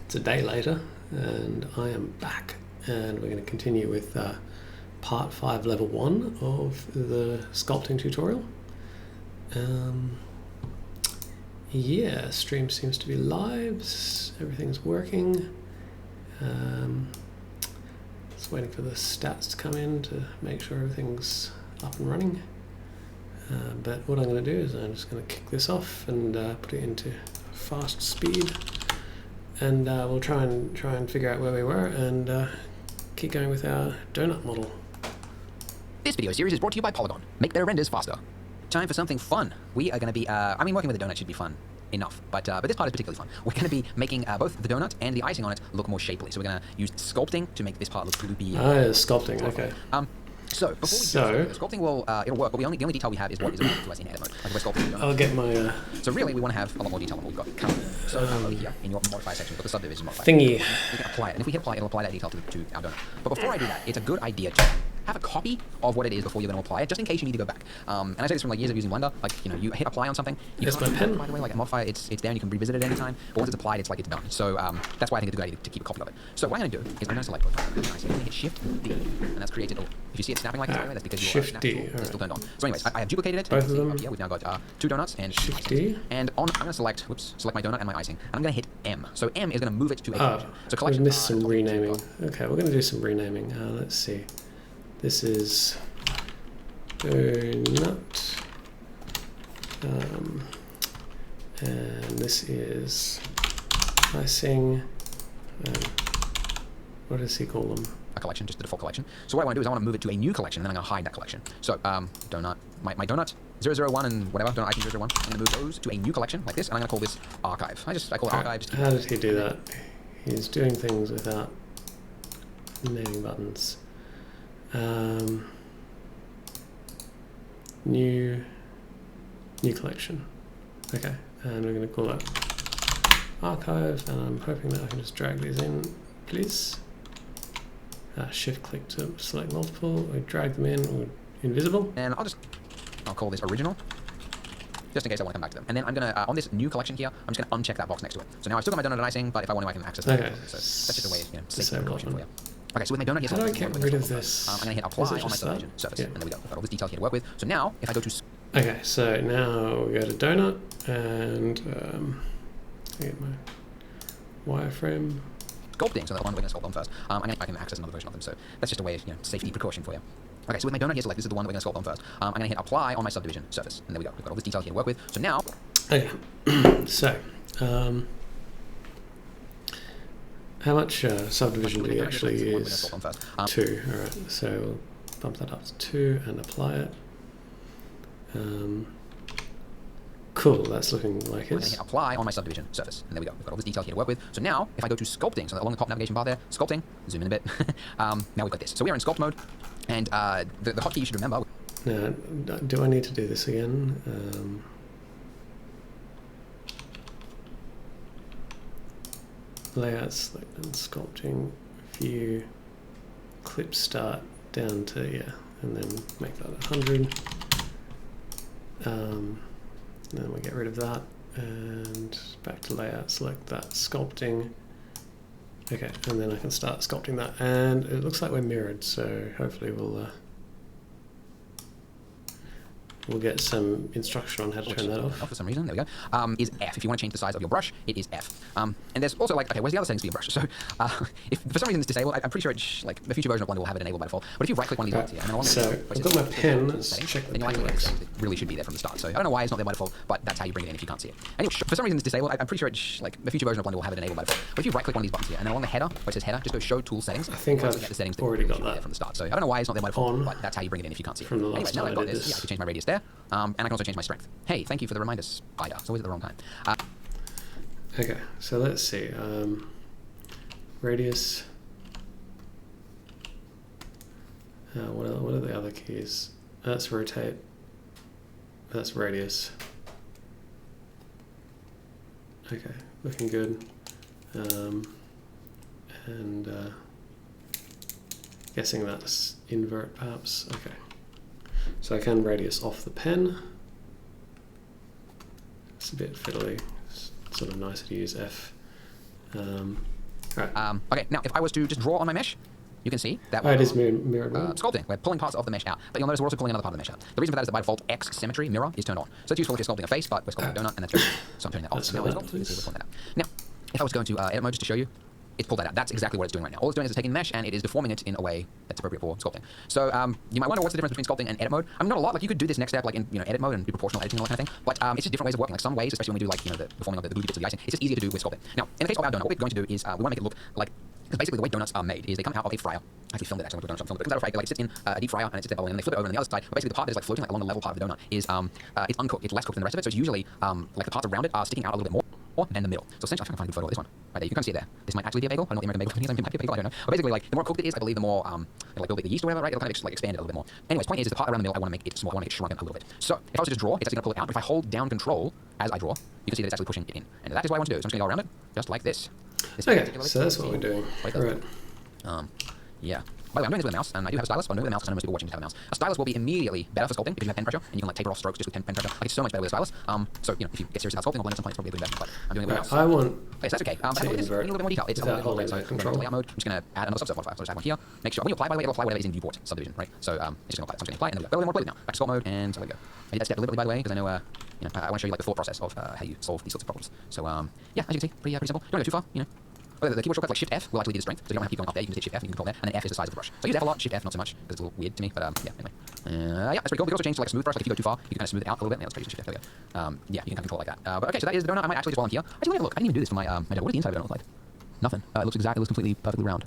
It's a day later, and I am back, and we're going to continue with part 5, level 1 of the sculpting tutorial. Yeah, stream seems to be live, everything's working. Just waiting for the stats to come in to make sure everything's up and running. But what I'm going to do is I'm just going to kick this off and put it into fast speed, and we'll try and figure out where we were and keep going with our donut model. This video series is brought to you by Polygon. Make their renders faster. Time for something fun. We are going to be, working with a donut should be fun enough, but this part is particularly fun. We're going to be making both the donut and the icing on it look more shapely. So we're going to use sculpting to make this part look loopy. Sculpting, okay. So before we do sculpting will it'll work, but the only detail we have is what is available to us in edit mode. Like we're sculpting. I'll get my. So really, we want to have a lot more detail than what we've got currently. So over here in your modifier section, we've got the subdivision modifier. Thingy. We can apply it, and if we hit apply, it'll apply that detail to our donut. But before I do that, it's a good idea to have a copy of what it is before you're going to apply it, just in case you need to go back. And I say this from like years of using Wonder. Like, you know, you hit apply on something. It's my pen. By the way, like a modifier, it's there and you can revisit it anytime. But once it's applied, it's like it's done. So that's why I think it's a good idea to keep a copy of it. So what I'm going to do is I'm going to select both. Nice. I'm going to hit Shift D, and that's created. If you see it snapping like this, that's because your Shift D. is still turned on. So anyways, I have duplicated it. Both of them. Here we've now got 2 donuts and Shift D. And I'm going to select my donut and my icing. And I'm going to hit M. So M is going to move it to a collection. So collection. We've missed some renaming. Okay, we're going to do some renaming. Let's see. This is donut, and this is icing. What does he call them? A collection, just the default collection. So what I want to do is I want to move it to a new collection, and then I'm going to hide that collection. So donut, my donut 001 and whatever, donut icing 001. I'm going to move those to a new collection like this, and I'm going to call this archive. I call it archive. How did he do that? He's doing things without naming buttons. New collection. Okay, and we're going to call that archive, and I'm hoping that I can just drag these in, please. Shift click to select multiple, we drag them in, or invisible. And I'll call this original, just in case I want to come back to them. And then I'm going to, on this new collection here, I'm just going to uncheck that box next to it. So now I've still got my donut and icing, but if I want to, I can access it. Okay. So that's just a way of safety precaution for you. Okay, so with my donut here, how do I get rid of this? I'm going to hit apply on my subdivision surface, and there we go. We've got all this detail here to work with. So now, if I go to... Okay, so now we go to donut, and I get my wireframe. Sculpting, so that one we're going to sculpt on first. I can access another version of them, so that's just a way of safety precaution for you. Okay, so with my donut here, select this is the one that we're going to sculpt on first. I'm going to hit apply on my subdivision surface, and there we go. We've got all this detail here to work with. So now... Okay, so... how much subdivision do we actually use? 2. Alright, so we'll bump that up to 2 and apply it. Cool, that's looking like I'm going to hit apply on my subdivision surface, and there we go. We've got all this detail here to work with. So now, if I go to sculpting, so along the top navigation bar there, sculpting, zoom in a bit. Now we've got this. So we are in sculpt mode, and the hotkey you should remember. Now, do I need to do this again? Layout, select and sculpting, view, clip start down to, and then make that 100. Then we get rid of that, and back to layout, select that, sculpting. Okay, and then I can start sculpting that, and it looks like we're mirrored, so hopefully we'll get some instruction on how to turn that off. For some reason, there we go. Is F. If you want to change the size of your brush, it is F. And there's also like, okay, where's the other settings for your brush? So if for some reason it's disabled, I'm pretty sure it's like the future version of Blender will have it enabled by default. But if you right click one of these buttons here, and then along so I've got my pen, let's check the pen works. It really should be there from the start. So I don't know why it's not there by default, but that's how you bring it in if you can't see it. Anyway, for some reason it's disabled, I'm pretty sure it's like the future version of Blender will have it enabled by default. But if you right click one of these buttons here, and then along the header, where it says header, just go show tool settings. I think I've get the settings already got that from the start. So I don't know why it's not there by default, but that's how you bring it in if you can't see it. Anyways, now I've got this, I can change my radius there, and I can also change my strength. Hey, thank you for the reminder, Spider. It's always at the wrong time. Okay, so let's see. Radius. What are the other keys? That's rotate. That's radius. Okay, looking good. And guessing that's invert perhaps. Okay. So I can radius off the pen. It's a bit fiddly. It's sort of nicer to use F. Right. Okay, now if I was to just draw on my mesh, you can see that Oh, it is mirrored. sculpting. We're pulling parts of the mesh out. But you'll notice we're also pulling another part of the mesh out. The reason for that is that by default, X symmetry mirror is turned on. So it's useful if you're sculpting a face, but we're sculpting a donut, and that's good. So I'm turning that off. Let's Now, hold we're that, pulling please. that out. Now, if I was going to edit mode just to show you, it's pulled that out. That's exactly what it's doing right now. All it's doing is it's taking the mesh and it is deforming it in a way that's appropriate for sculpting. So you might wonder what's the difference between sculpting and edit mode. I mean, not a lot. Like you could do this next step like in edit mode and do proportional editing and all that kind of thing. But it's just different ways of working. Like some ways, especially when we do like the deforming of the glue bits of the icing, it's just easier to do with sculpting. Now, in the case of our donut, what we're going to do is we want to make it look like. Because basically the way donuts are made is they come out of a fryer. I actually filmed it actually. It comes out of a fryer. Like it sits in a deep fryer and it sits there bubbling, and they flip it over on the other side. But basically the part that is like floating like along the level part of the donut is it's uncooked. It's less cooked than the rest of it. So it's usually like the parts around it are sticking out a little bit more than the middle. So essentially, I can find a good photo of this one. Right there, you can see it there. This might actually be a bagel. I don't know what the American bagel is. It might be a bagel. I don't know. But basically, like the more cooked it is, I believe the more like build the yeast or whatever, right? It'll kind of like expand it a little bit more. Anyways, point is the part around the middle. I want to make it small. I want to make it shrunken a little bit. So if I was to just draw, it's actually going to pull it out. If I hold down Control as I draw, you can see that it's actually pushing it in, and that is what I want to do. So I'm just going to go around it, just like this. Okay, so that's what we're doing. Right. Right. Yeah. By the way, I'm doing this with a mouse, and I do have a stylus, but I'm doing it with a mouse because I know most people watching have a mouse. A stylus will be immediately better for sculpting because you have pen pressure, and you can like taper off strokes just with pen pressure. Like it's so much better with a stylus. So if you get serious about sculpting or blending at some point, it's probably a little bit better. But I'm doing it with a mouse. I want Okay, so that's okay. But in a little bit more detail. It's a little bit more without control. Layout mode. I'm just going to add another subsurf modifier. So just add one here. Make sure when you apply, by the way, it'll apply whatever is in viewport subdivision, right? So it's just going to apply. So I'm just going to apply, and then we'll go a little more completely now. Back to sculpt mode, and so there we go. I did that step deliberately, by the way, because I know I want to show you like the thought process of how you solve these sorts of problems. So yeah, as you can see, pretty simple. Don't go too far, Oh, the keyboard shortcut like Shift F will actually be the strength, so you don't have to keep going up there. You can just hit Shift F, and you can control there, and then F is the size of the brush. So I use F a lot, Shift F not so much, because it's a little weird to me, but yeah, anyway. Yeah, that's pretty cool. We can also change to like a smooth brush, like if you go too far, you can kind of smooth it out a little bit. Yeah, let's try using Shift F, there we go. Yeah, you can kind of control it like that. But okay, so that is the donut. I might actually just while I'm here. Actually, let me have a look. I didn't even do this for my donut. What does the inside of the donut look like? Nothing. It looks completely perfectly round.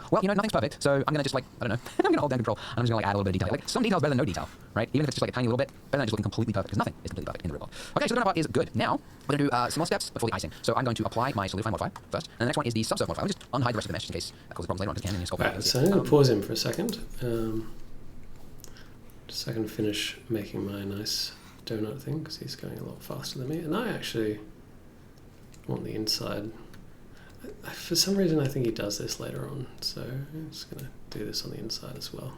Well, nothing's perfect, so I'm gonna just like, I don't know, I'm gonna hold down Control, and I'm just gonna like add a little bit of detail. Like some detail's better than no detail, right? Even if it's just like a tiny little bit, better than just looking completely perfect, because nothing is completely perfect in the real world. Okay, so the donut part is good. Now, we're gonna do some more steps before the icing. So I'm going to apply my solidify modifier first, and the next one is the subsurf modifier. I'll just unhide the rest of the mesh in case that causes problems later on, because it can in your sculpting. Right, so I'm going to pause him for a second, just so I can finish making my nice donut thing, because he's going a lot faster than me, and I actually want the inside. For some reason I think he does this later on, so I'm just going to do this on the inside as well.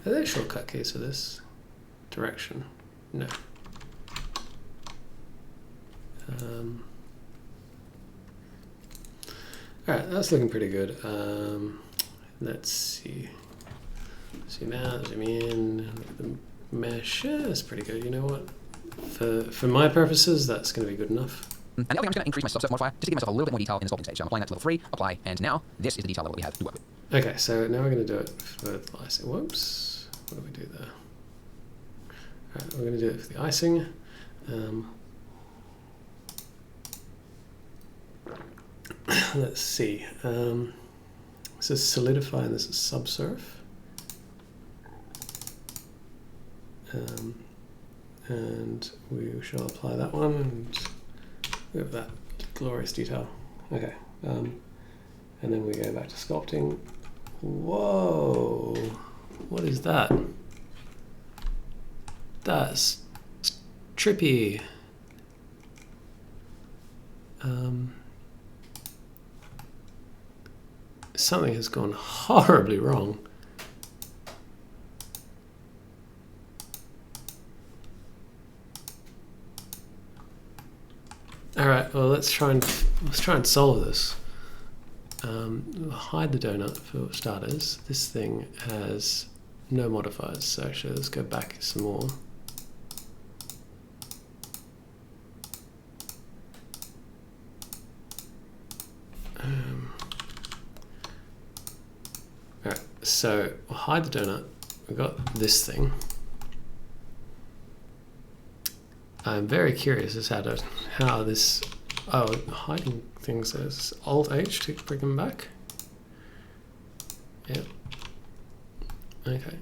Are there shortcut keys for this direction? No. Alright, that's looking pretty good. Let's see. Zoom out, zoom in, look at the mesh. Yeah, that's pretty good. You know what? For my purposes, that's going to be good enough. And the other thing, I'm just going to increase my subsurf modifier just to give myself a little bit more detail in the sculpting stage. So I'm applying that to level 3, apply, and now this is the detail level we have to work with. Okay, so now we're going to do it for the icing. Whoops. What do we do there? Alright, we're going to do it for the icing. Let's see. This is solidify and this is subsurf. And we shall apply that one and we have that glorious detail. Okay. And then we go back to sculpting. Whoa! What is that? That's trippy. Something has gone horribly wrong. All right. Well, let's try and solve this. We'll hide the donut for starters. This thing has no modifiers, so actually let's go back some more. Alright, so we'll hide the donut. We've got this thing. I'm very curious as to how this... Oh, hiding things is Alt-H to bring them back. Yep. Okay.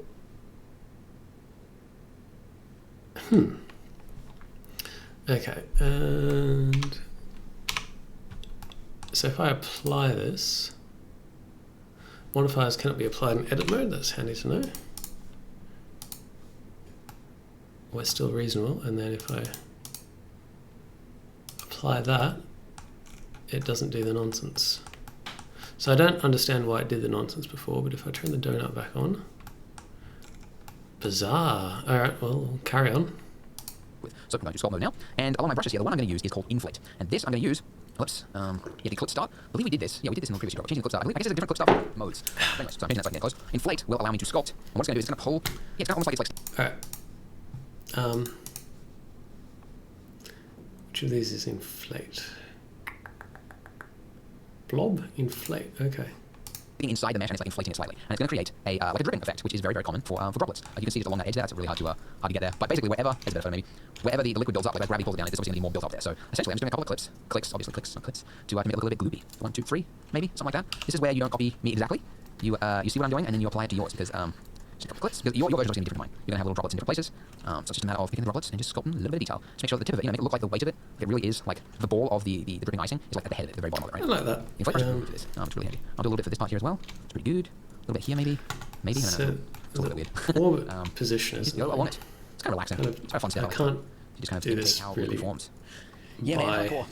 Okay, and so if I apply this, modifiers cannot be applied in edit mode. That's handy to know. We're still reasonable, and then if I apply that, it doesn't do the nonsense. So I don't understand why it did the nonsense before, but if I turn the donut back on, bizarre. All right, well, we'll carry on. So I'm going to sculpt mode now, and along my brushes here, the one I'm going to use is called Inflate, and this I'm going to use. Whoops. Yeah, the clip start. I believe we did this. Yeah, we did this in the previous tutorial. Changing the clip start. I guess there's different clip start modes. Anyways, so I'm changing that so I can get close. Inflate will allow me to sculpt, and what it's going to do is it's going to pull. Yeah, it's kind of almost like it's like. All right. Which of these is inflate? Blob? Inflate. Okay. Inside the mesh, and it's like inflating it slightly, and it's going to create a like a dripping effect, which is very common for droplets. You can see just along that edge there, it's really hard to get there. But basically, wherever it's a better maybe wherever the liquid builds up, like that gravity pulls it down, it's obviously going to be more built up there. So essentially, I'm just doing a couple of clicks, obviously clicks, to make it look a little bit gloopy. 1, 2, 3, maybe something like that. This is where you don't copy me exactly. You see what I'm doing, and then you apply it to yours because just a couple of clicks. Because your version is going to be different from mine. You're going to have little droplets in different places. So it's just a matter of picking the droplets and just sculpting a little bit of detail. Just make sure that the tip of it, make it look like the weight of it. It really is like the ball of the dripping icing is like at the head of it, at the very bottom of it, right? I like that. Inflate brush is really good for this. It's really handy. I'll do a little bit for this part here as well. It's pretty good. A little bit here, maybe. Maybe. So no. It's a little bit weird. Orbit position is. I want it. It's kind of relaxing. Kind of, it's quite fun I stuff. can't You just kind of do imitate this how really it performs. Yeah, man.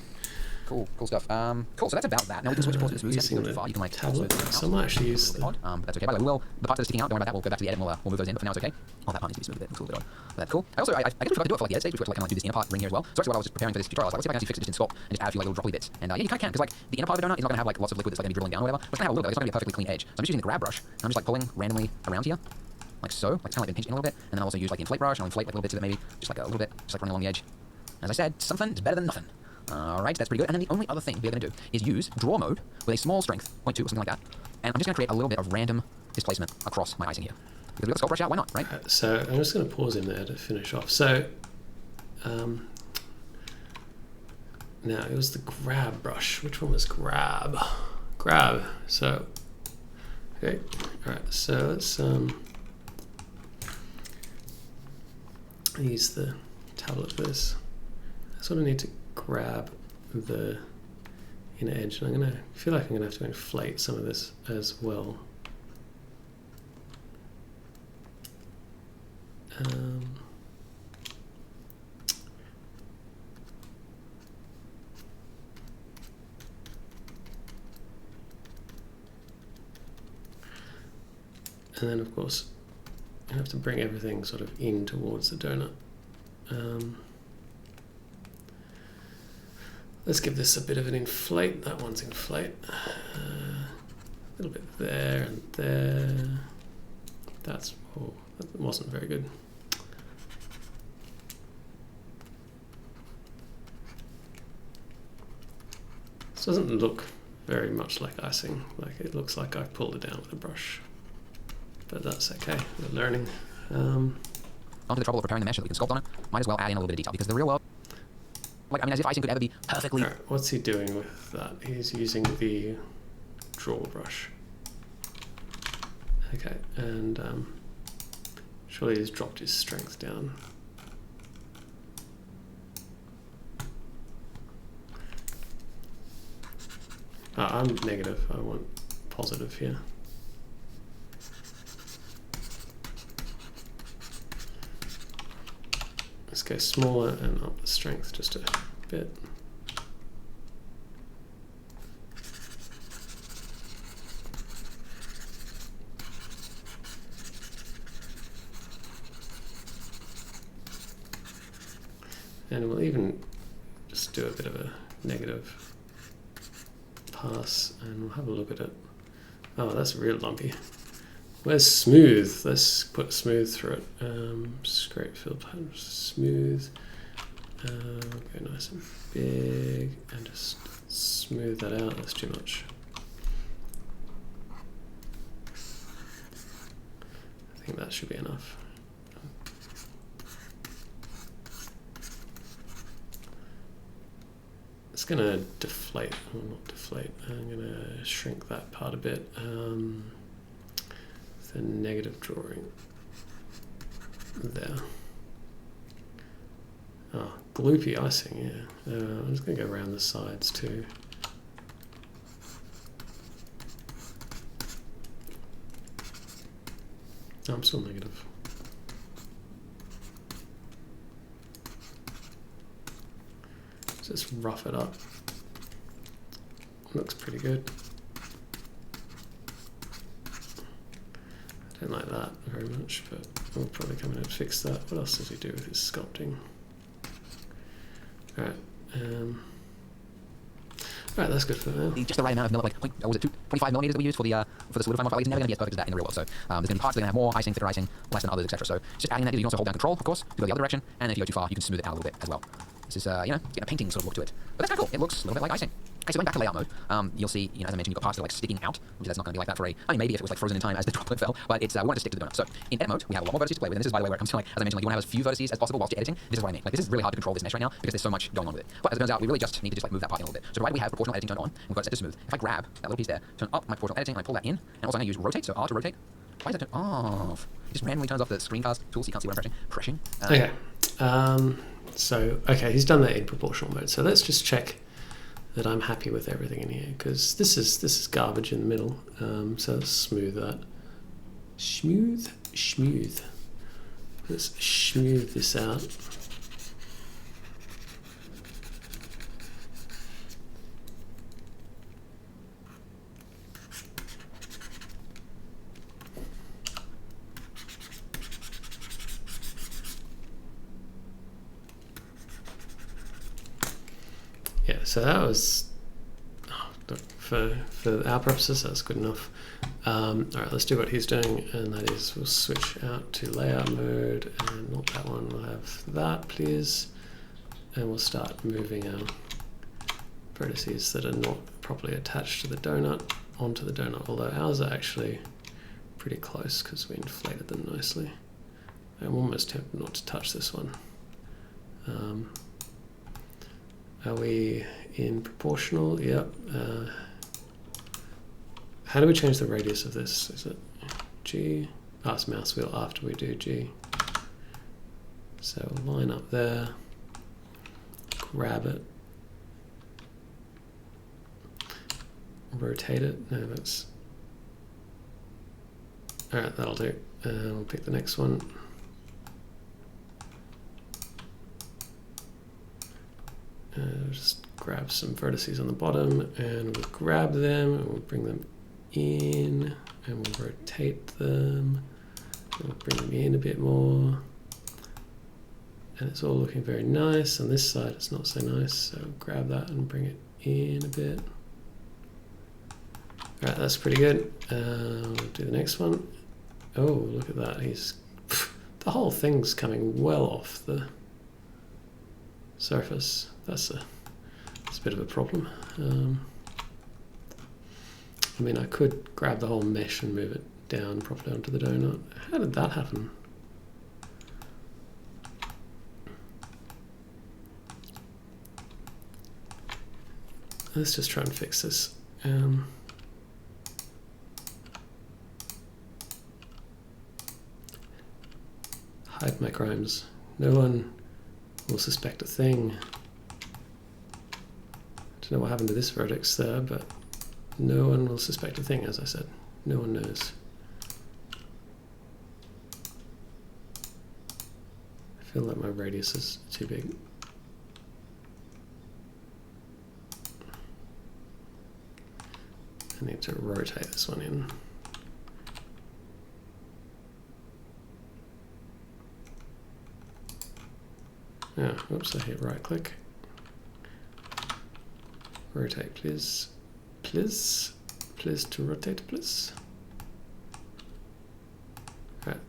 Cool stuff. Cool. So that's about that. Now we can switch to the smooth. using Too far. You can like tablet. So I might actually use the. But that's okay. By the way, the parts that are sticking out, don't worry about that. We'll go back to the edit and we'll move those in. But for now, it's okay. Oh, that part needs to be smooth a bit. It's a little bit odd. But that's cool. I guess we forgot to do it for like the edit stage. We forgot to like do this inner part ring here as well. So actually, while I was just preparing for this tutorial, I was like, let's see if I can actually fix it just in sculpt and just add a few like little droppy bits. And yeah, you kind of can because like the inner part of the donut is not going to have like lots of liquid that's like going to be dribbling down or whatever. But it's going to have a little bit. It's not going to be a perfectly clean edge. So I'm just using the grab brush. And I'm just like pulling randomly around here. Like so. Like it's kind of like been pinching a little bit. And then I'll also use like the inflate brush and I'll inflate like little bits of it maybe. Just like a little bit. Just like running along the edge. As I said, something is better than nothing. Alright, that's pretty good. And then the only other thing we're going to do is use draw mode with a small strength, 0.2 or something like that. And I'm just going to create a little bit of random displacement across my icing here. Because we've got the sculpt brush out, why not, right? So I'm just going to pause in there to finish off. So now it was the grab brush. Which one was grab? Grab. So okay. Alright, so let's use the tablet for this. I sort of need to grab the inner edge, and I feel like I'm gonna have to inflate some of this as well. And then of course I have to bring everything sort of in towards the donut. Let's give this a bit of an inflate. That one's inflate. A little bit there and there. That wasn't very good. This doesn't look very much like icing. Like it looks like I've pulled it down with a brush. But that's okay. We're learning. Onto the trouble of preparing the mesh so that we can sculpt on it. Might as well add in a little bit of detail because the real world. Like, I mean, as if icing could ever be perfectly... Right, what's he doing with that? He's using the draw brush. Okay, and surely he's dropped his strength down. I'm negative. I want positive here. Let's go smaller and up the strength just a bit. And we'll even just do a bit of a negative pass and we'll have a look at it. Oh, that's real lumpy. Where's smooth? Let's put smooth through it. Scrape fill pattern, smooth. Go nice and big and just smooth that out. That's too much. I think that should be enough. It's gonna deflate, or not deflate. I'm gonna shrink that part a bit. The negative drawing there. Oh, gloopy icing, yeah. I'm just going to go around the sides too. No, I'm still negative. Just rough it up. Looks pretty good. I don't like that very much, but we'll probably come in and fix that. What else does he do with his sculpting? Alright. Alright, that's good for now. Just the right amount of like, what was it, 25 millimeters that we used for the solidifying modifier. It's never going to be as perfect as that in the real world. So there's going to be parts that are going to have more icing, thicker icing, less than others, etc. So just adding that. You can also hold down control, of course, to go the other direction, and if you go too far, you can smooth it out a little bit as well. This is, you know, getting a painting sort of look to it. But that's kind of cool. It looks a little bit like icing. Okay, so going back to layout mode, you'll see, you know, as I mentioned, you've got parts that are like sticking out, which that's not going to be like that for I mean, maybe if it was like frozen in time as the droplet fell, but it's, we wanted to stick to the donut. So in edit mode, we have a lot more vertices to play with, and this is, by the way, where it comes to, like, as I mentioned, like, you want to have as few vertices as possible whilst you're editing. This is what I mean. Like, this is really hard to control this mesh right now, because there's so much going on with it. But as it turns out, we really just need to just, like, move that part in a little bit. So provided we have proportional editing turned on, we've got it set to smooth. If I grab that little piece there, turn up my proportional editing, and I pull that in, and also I'm going to use rotate, so R to rotate. Why is that turned off? It just randomly turns off the screencast tool, so you can't see what I'm pressing. Okay. So, okay, he's done that in proportional mode. So let's just check that I'm happy with everything in here, because this is garbage in the middle. So let's smooth that. Smooth. Let's smooth this out. Yeah, so that was, for our purposes, that's good enough. All right, let's do what he's doing, and that is we'll switch out to layout mode, and not that one, we'll have that, please. And we'll start moving our vertices that are not properly attached to the donut onto the donut, although ours are actually pretty close because we inflated them nicely. I'm almost tempted not to touch this one. Are we in proportional? Yep. How do we change the radius of this? Is it G? Oh, it's mouse wheel after we do G. So line up there, grab it, rotate it. No, that's... Alright, that'll do. We'll pick the next one. Just grab some vertices on the bottom, and we'll grab them, and we'll bring them in, and we'll rotate them, and we'll bring them in a bit more, and it's all looking very nice. On this side it's not so nice, so grab that and bring it in a bit. Alright, that's pretty good. We'll do the next one. Oh, look at that, he's the whole thing's coming well off the surface. That's a bit of a problem. I mean, I could grab the whole mesh and move it down properly onto the donut. How did that happen? Let's just try and fix this. Hide my crimes. No one will suspect a thing. Don't know what happened to this vertex there, but no one will suspect a thing, as I said. No one knows. I feel like my radius is too big. I need to rotate this one in. Yeah, oops, I hit right click. Rotate, please. Please. Please to rotate, please. Right.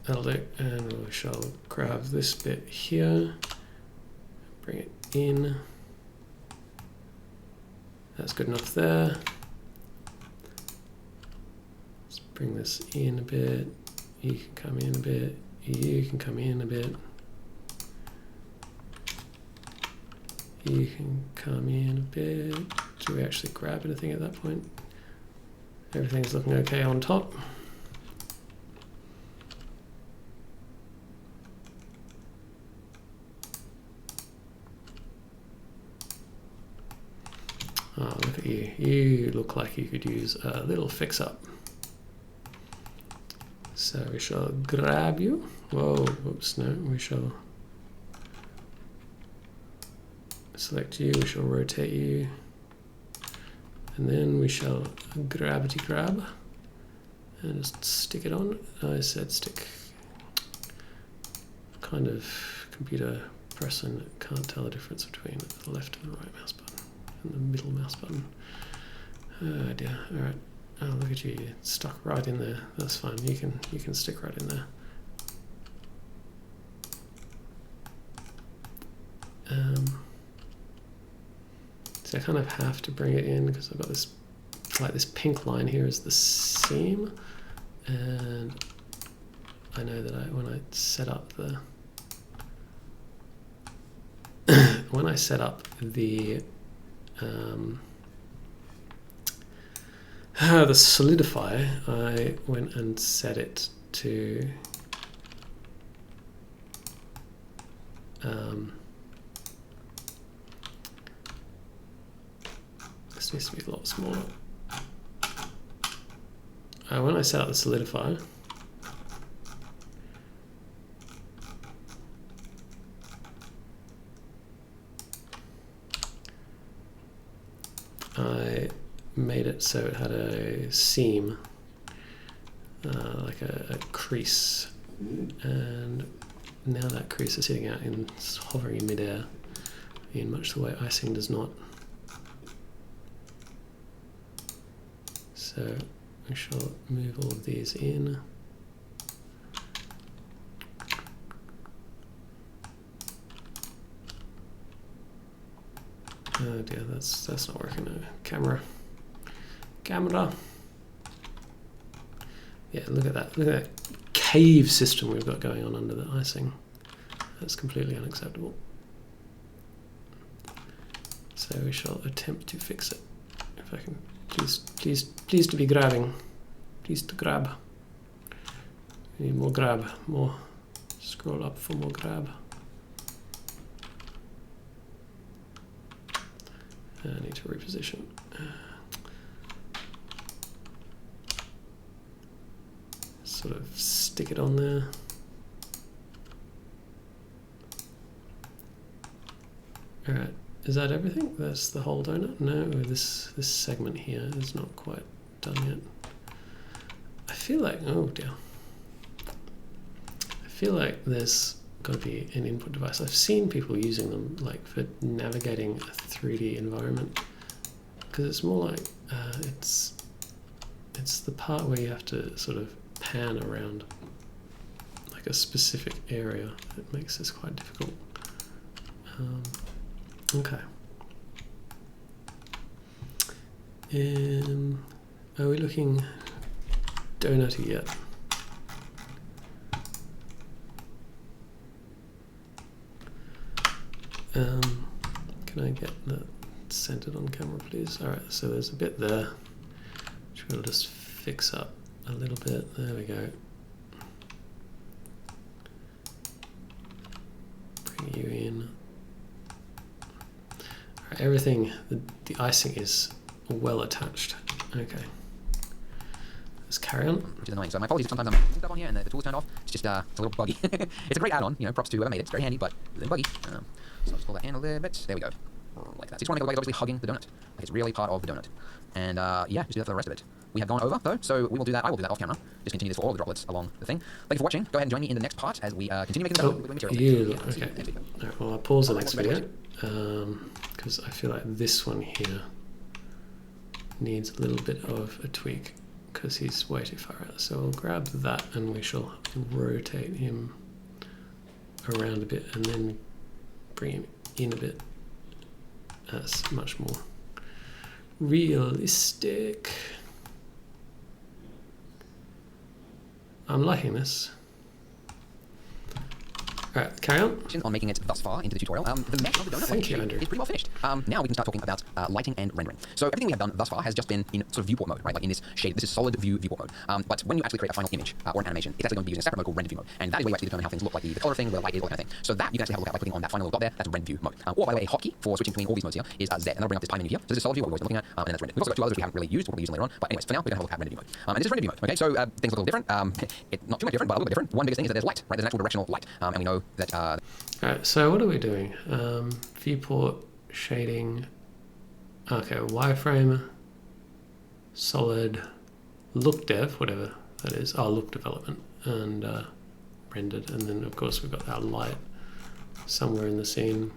That'll do. And we shall grab this bit here. Bring it in. That's good enough there. Let's bring this in a bit. You can come in a bit. You can come in a bit. You can come in a bit. Do we actually grab anything at that point? Everything's looking okay on top. Oh, look at you. You look like you could use a little fix-up. So we shall grab you. Whoa, oops, no, we shall select you, we shall rotate you, and then we shall gravity grab and just stick it on. I said stick. Kind of computer person can't tell the difference between the left and the right mouse button and the middle mouse button. Oh dear. All right. Oh, look at you. You're stuck right in there. That's fine. You can stick right in there. So I kind of have to bring it in because I've got this, like this pink line here is the seam, and I know that when I set up the when I set up the solidify, I went and set it to this needs to be a lot smaller. When I set up the solidify, I made it so it had a seam, like a crease, and now that crease is sitting out in hovering in midair, in much the way icing does not. So I shall move all of these in. Oh dear, that's not working. No. Camera. Yeah, look at that. Look at that cave system we've got going on under the icing. That's completely unacceptable. So we shall attempt to fix it. If I can, please to be grabbing. Please to grab. We need more grab. More. Scroll up for more grab. I need to reposition. Sort of stick it on there. All right, is that everything? That's the whole donut? No, this segment here is not quite done yet. I feel like, oh dear. I feel like there's got to be an input device. I've seen people using them like for navigating a 3D environment, because it's more like it's the part where you have to sort of pan around like a specific area that makes this quite difficult. Okay. Are we looking donutty yet? Can I get that centered on camera, please? All right, so there's a bit there, which we'll just fix up a little bit. There we go. Bring you in. All right, everything, the icing is well attached. Okay. Let's carry on. Which is annoying. So my apologies if sometimes I'm using stuff on here and the tool's turned off. It's just it's a little buggy. It's a great add-on, you know, props to whoever made it. It's very handy, but it's a little buggy. So I'll just pull that in a little bit. There we go. Like that. So you just want to make it like obviously hugging the donut. Like it's really part of the donut. And yeah, just do that for the rest of it. We have gone over though, so we will do that. I will do that off camera. Just continue this for all the droplets along the thing. Thank you for watching. Go ahead and join me in the next part as we continue making the material. Okay. All right, well, I'll pause the next video because I feel like this one here needs a little bit of a tweak because he's way too far out. So we'll grab that and we shall rotate him around a bit and then bring him in a bit. That's much more realistic. I'm liking this. All right, carry on. On making it thus far into the tutorial. The mesh of the donut Thank you, Andrew. is pretty well finished. Now we can start talking about lighting and rendering. So everything we have done thus far has just been in sort of viewport mode, right? Like in this shade, this is solid view viewport mode. But when you actually create a final image or an animation, it's actually going to be using a separate mode called render view mode. And that is where you actually determine how things look, like the color thing, where the light is, all that kind of thing. So that you can actually have a look at by clicking on that final little dot there. That's render view mode. Or by the way, a hotkey for switching between all these modes here is Z, and that'll bring up this pie menu here. So this is solid view, what we've always been looking at, and then that's render. We've also got two others we haven't really used, we'll be using later on. But anyways, for now, we're going to have a look at render view mode. And this is render view mode. Okay, so things look a little different. Not too much different, but a little bit different. One biggest thing is that there's light, right? There's an actual directional light. And we know that All right, so what are we doing? Viewport shading. Okay, wireframe, solid, look dev, whatever that is. Oh, look development, and rendered. And then of course we've got our light somewhere in the scene.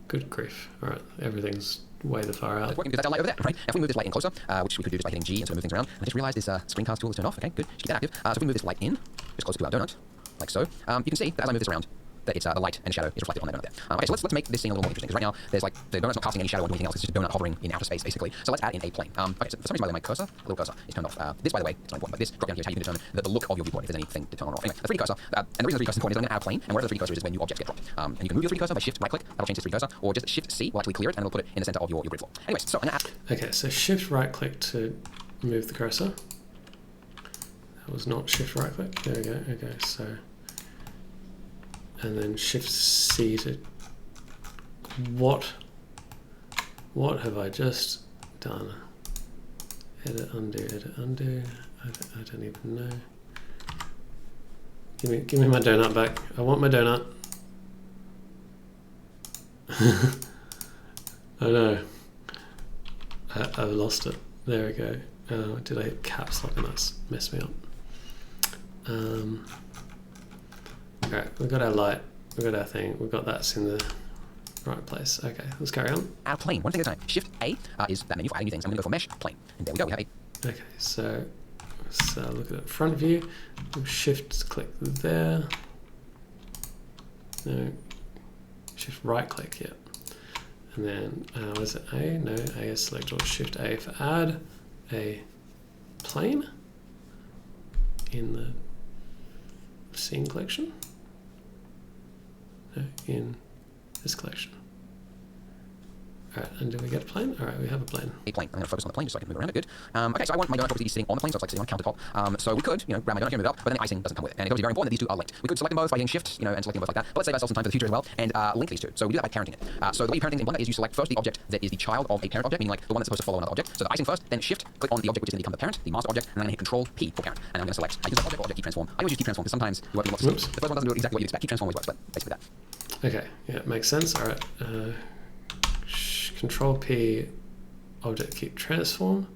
Good grief. All right, everything's way the far out. It's working because that's our light over there, right? If we move this light in closer, which we could do just by hitting G and sort of move things around, I just realized this screencast tool is turned off. Okay, good. Just keep that active. So if we move this light in, just closer to our donut, like so, you can see that as I move this around, that it's the light and shadow is reflected on that donut there. Okay, so let's make this scene a little more interesting, because right now there's like the donut's not casting any shadow onto anything else. It's just a donut hovering in outer space, basically. So let's add in a plane. Okay, so for some reason, by the way, my cursor, a little cursor, is turned off. This, by the way, it's not important, but this drop down here is how you can determine the look of your viewport if there's anything to turn on or off. Anyway, the 3D cursor, and the reason the 3D cursor is important is I'm going to add a plane, and wherever the 3D cursor is when new objects get dropped. And you can move your 3D cursor by shift right click, that'll change this 3D cursor, or just shift C will actually clear it and it'll put it in the center of your grid floor. Anyways, so I'm going to add. Okay, so shift right click to move the cursor. That was not shift right click. There we go. Okay, so. And then shift C to. What have I just done? Edit, undo, edit, undo. I don't even know. Give me my donut back. I want my donut. I know. I've lost it. There we go. Did I hit caps lock and that's messed me up? Alright, we've got our light, we've got our thing, we've got that's in the right place. Okay, let's carry on. Add a plane, one thing at a time. Shift A is that menu for adding new things. I'm going to go for mesh plane. And there we go, we have a. Okay, so look at the front view. Shift click there. No. Shift right click, yeah. And then, was it A? No, A is select or Shift A for add a plane in the scene collection. No, in this collection. Alright, and do we get a plane? Alright, we have a plane. A plane. I'm going to focus on the plane just so I can move around it. Good. Okay, so I want my donut to be sitting on the plane, so it's like sitting on a countertop. So we could, grab my donut here and move it up, but then the icing doesn't come with it. And it's obviously very important that these two are linked. We could select them both by hitting shift, and selecting them both like that. But let's save ourselves some time for the future as well and link these two. So we do that by parenting it. So the way you parent things in Blender is you select first the object that is the child of a parent object, meaning like the one that's supposed to follow another object. So the icing first, then shift, click on the object which is going to become the parent, the master object, and then I'm going to hit Control P for parent. And I'm going to select I use that object or object key transform. I always use key transform because sometimes you won't be able to. The first one doesn't do exactly what you expect. Key transform always works, but basically that. Okay, yeah, it makes sense. Alright. Control P, object keep transform.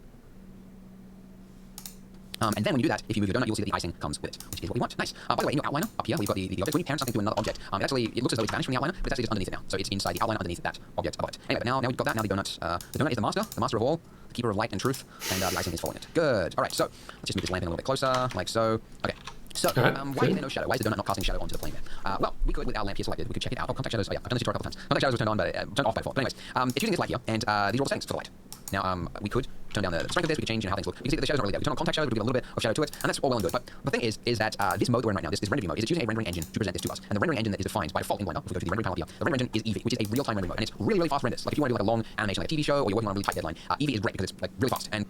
And then when you do that, if you move your donut, you'll see that the icing comes with it, which is what we want. Nice. By the way, in your outliner, up here, we've got the object. When you parent something to another object, it looks as though it's vanished from the outliner, but it's actually just underneath it now. So it's inside the outliner underneath that object above it. Anyway, but now we've got that. Now the donut is the master of all, the keeper of light and truth, and the icing is following it. Good. All right, so let's just move this lamp in a little bit closer, like so. Okay. So, why is there no shadow? Why is the donut not casting shadow onto the plane there? Well, we could, with our lamp here selected, we could check it out. Oh, contact shadows. Oh, yeah, I've done this tutorial a couple times. Contact shadows was turned on, but turned off by default. But anyways, it's using this light here, and these are all the settings for the light. Now, we could turn down the strength of this, we could change how things look. You can see that the shadow's not really there. We turn on contact shadows, we give a little bit of shadow to it, and that's all well and good. But the thing is that this mode that we're in right now, this rendering mode, is it's using a rendering engine to present this to us. And the rendering engine that is defined by default in Blender, if we go to the rendering panel here, the rendering engine is Eevee, which is a real-time rendering mode, and it's really, really fast renders. Like if you want to do like a long animation, like a TV show, or you're working on a really tight deadline, Eevee is great because it's like really fast. And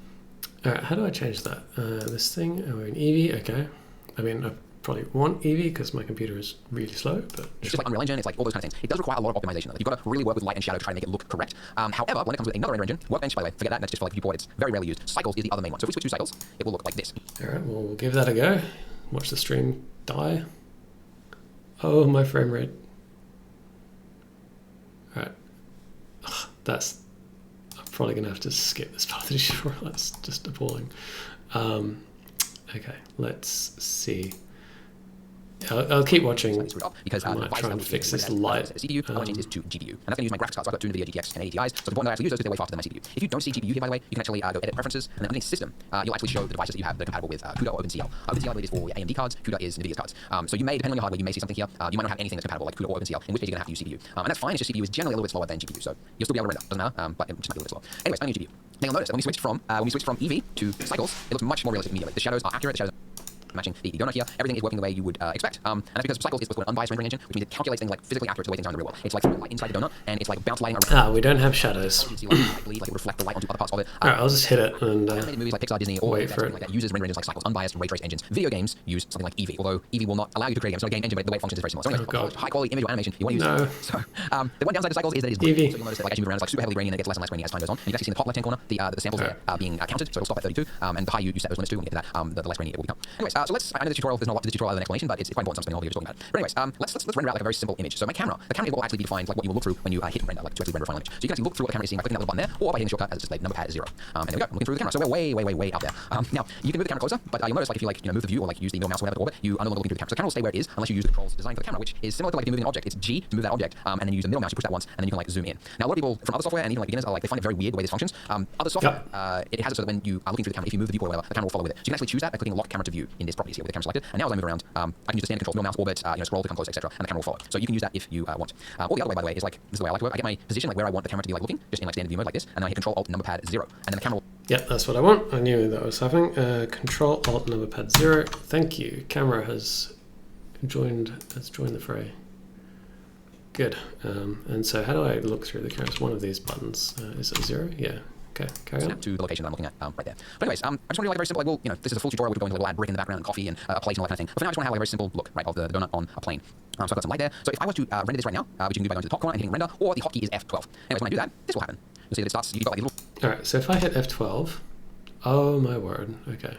alright, how do I change that? This thing, we're in Eevee, okay. I mean, I probably want Eevee because my computer is really slow, but it's just like Unreal Engine, it's like all those kind of things. It does require a lot of optimization though. You've got to really work with light and shadow to try to make it look correct. However, when it comes with another render engine, Workbench, by the way, forget that, that's just for like viewport, it's very rarely used. Cycles is the other main one. So if we switch to Cycles, it will look like this. Alright, well, we'll give that a go. Watch the stream die. Oh, my frame rate. Alright. I'm probably going to have to skip this part of the tutorial. That's just appalling. Okay, let's see. I'll keep watching. Because I might try and fix this light. CPU, I want to change this to GPU. And that's going to use my graphics card. So I've got two NVIDIA GTX and 80 Ti's. So it's important that I actually use those because they're way faster than my CPU. If you don't see GPU here, by the way, you can actually go edit preferences, and then underneath system, you'll actually show the devices that you have that are compatible with CUDA or OpenCL. OpenCL, I believe, is for AMD cards. CUDA is NVIDIA's cards. So you may, depending on your hardware, you may see something here. You might not have anything that's compatible like CUDA or OpenCL, in which case you're going to have to use CPU. And that's fine. It's just CPU is generally a little bit slower than GPU. So you'll still be able to render. Doesn't matter, but it just might be a little bit slower. Anyways, I need GPU. Now you'll notice that when we switched from Eevee to Cycles, it looks much more realistic immediately. The shadows are accurate. The shadows matching the donut here, everything is working the way you would expect. And that's because Cycles is what's called an unbiased rendering engine, which means it calculates things like physically accurate to the way things are in the real world. It's like light inside the donut, and it's like bounce lighting around. We don't have shadows. You can see like it reflect the light onto other parts of it. Alright, I'll just hit it and animated movies like Pixar, Disney, or wait for it. Like that uses rendering engines like Cycles, unbiased ray trace engines. Video games use something like Eevee, although Eevee will not allow you to create games. It's not a game engine, but the way it functions is very similar. So anyways, high quality image or animation, you want to use it. So the one downside to Cycles is that it's Eevee. So you'll notice that like as you move around, it's like super heavily grainy and it gets less and less grainy as time goes on. And you can actually see in the top left hand corner the samples there being counted, so it'll stop at 32. And the higher you set those limits to when you get to that, the less grainy it will become. Anyways, So let's, I know this tutorial, there's not a lot to this tutorial other than explanation, but it's quite important, so I'm spending all the video talking about it. But anyways, let's render out like a very simple image. So my camera, the camera will actually be defined like what you will look through when you hit render, like to actually render a final image. So you can actually look through what the camera is seeing by clicking that little button there, or by hitting the shortcut as it's displayed, number pad 0. And there we go, I'm looking through the camera. So we're way out there. Now, you can move the camera closer, but you'll notice like if you like, move the view or like use the middle mouse or whatever to orbit, you are no longer looking through the camera. So the camera will stay where it is unless you use the controls designed for the camera, which is similar to like if you're moving an object. It's G to move that object, and then you use the middle mouse, you push that once, and then you can like zoom in. Now a lot of people from other software and even like beginners are like, they find it very weird the way this functions. Other software, it has it so that when you are looking through the camera, if you move the viewport or whatever, the camera will follow with it. So you can actually choose that by clicking lock camera to view in this properties here with the camera selected. And now as I move around, I can use the standard controls, middle mouse, orbit, scroll to come close, etc. And the camera will follow. So you can use that if you want. Or the other way, by the way, is like, this is the way I like to work. I get my position like where I want the camera to be like looking, just in like standard view mode like this, and then I hit Control Alt number pad 0, and then the camera will... Yep, that's what I want. I knew that was happening. Control Alt number pad 0. Thank you. Camera has joined the fray. Good. And so how do I look through the camera? It's one of these buttons. Is it 0? Yeah. Okay, carry on. Snap to the location that I'm looking at right there. But anyways, I just want to do like a very simple, like, well, this is a full tutorial. We'll go into like, we'll add brick in the background and coffee and a plate and all that kind of thing. But for now, I just want to have like a very simple look, right, of the donut on a plane. So I've got some light there. So if I was to render this right now, which you can do by going to the top corner and hitting render, or the hotkey is F12. Anyways, when I do that, this will happen. You'll see that it starts, you've got like these little... All right, so if I hit F12, oh my word, okay.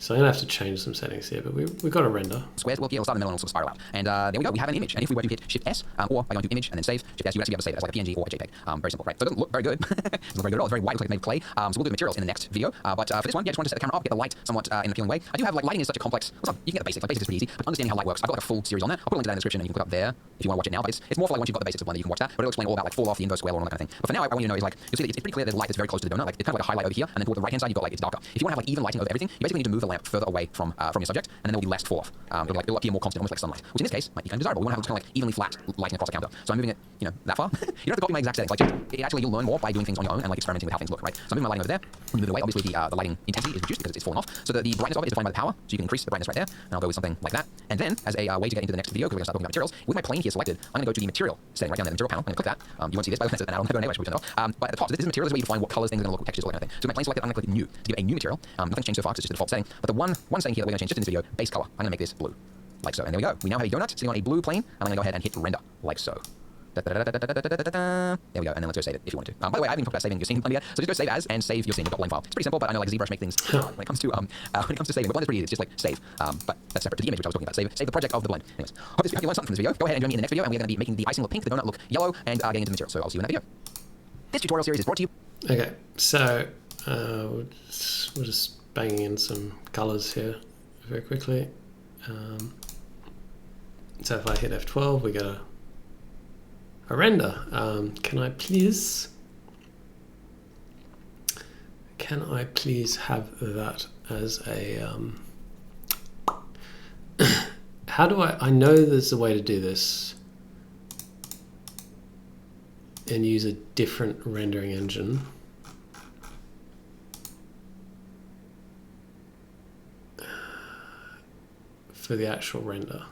So I'm going to have to change some settings here, but we've got a render. Squares will appear, it'll start in the middle and it'll sort of spiral out. And there we go, we have an image. And if we were to hit Shift S, or by going to Image and then Save, Shift S, you actually be able to save it as like a PNG or a JPEG. Very simple, right? So it doesn't look very good. It doesn't look very good at all. It's very white, looks like it's made of clay. So we'll do the materials in the next video. But for this one, yeah, just wanted to set the camera up, get the light somewhat in an appealing way. I do have, like, lighting is such a complex, well, you can get the basics. Like, basics is pretty easy, but understanding how light works, I've got like a full series on that. I'll put a link to that in the description and you can click up there if you want to watch it now. But it's more for like once you've got the basics of one that you can watch that, but it'll explain all about like fall off, the inverse square law and all that kind of thing. But for now, I want you to know is like, you'll see that it's pretty clear there's light that's very close to the donut. Like, it's kind of like a highlight over here, and then toward the right hand side, you've got like, it's darker. If you want to have like even lighting over everything, you basically need to move the lamp further away from your subject, and then there will be less fall off. It'll appear more constant, almost like sunlight, which in this case might be kind of desirable. We want to have kind of like evenly flat lighting across the counter. So I'm moving it, that far. You don't have to copy my exact settings. Like, actually, you'll learn more by doing things on your own and like experimenting with how things look, right? So I'm moving my lighting over there. When you move it away, obviously the lighting intensity is reduced because it's fallen off. So the brightness of it is defined by the power. So you can increase the brightness right there, and I'll go with something like that. And then, as a way to get into the next video, because we're going to start talking about materials, with my plane here selected, I'm going to go to the material setting right down there, the material panel. I'm going to click that. You won't see this, by the way, it's an add-on anyway, so we turn it off. But at the top, this material is where you define what colors things are going to look, textures, all that kind of thing. So my plane selected, I'm going to click new to give a new material. Nothing's changed so far because it's just the default setting. But the one setting here that we're going to change just in this video, base color. I'm going to make this blue. Like so, and there we go. We now have a donut sitting on a blue plane. I'm going to go ahead and hit render, like so. There we go, and then let's go save it if you want to. By the way, I haven't talked about saving your scene yet, so just go save as and save your scene, your .blame file. It's pretty simple, but I know like ZBrush make things when it comes to saving. But one is pretty easy, it's just like save. But that's separate to the image which I was talking about. Save the project of the blend. Anyways, hope you learned something from this video. Go ahead and join me in the next video, and we're going to be making the icing look pink, the donut look yellow, and getting into the material. So I'll see you in that video. This tutorial series is brought to you. Okay, so we're just banging in some colors here very quickly. So if I hit F12, we get a render. Can I please have that as a how do I know there's a way to do this and use a different rendering engine. For the actual render.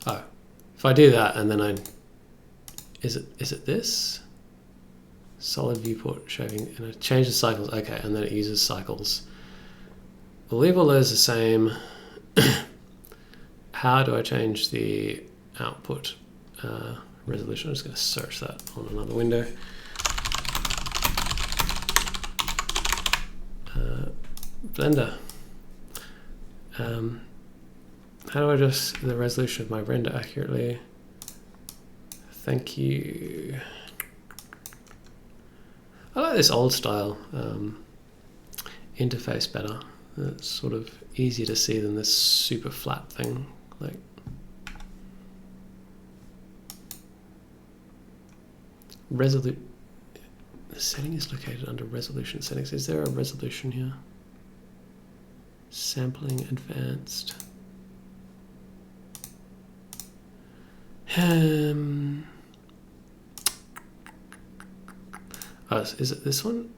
Oh, if I do that and then is it this? Solid viewport showing, and I change the cycles, okay, and then it uses cycles. We'll leave all those the same. How do I change the output resolution? I'm just going to search that on another window. Blender. How do I adjust the resolution of my render accurately? Thank you. I like this old style interface better. It's sort of easier to see than this super flat thing. Like, the setting is located under resolution settings. Is there a resolution here? Sampling advanced. Oh, is it this one?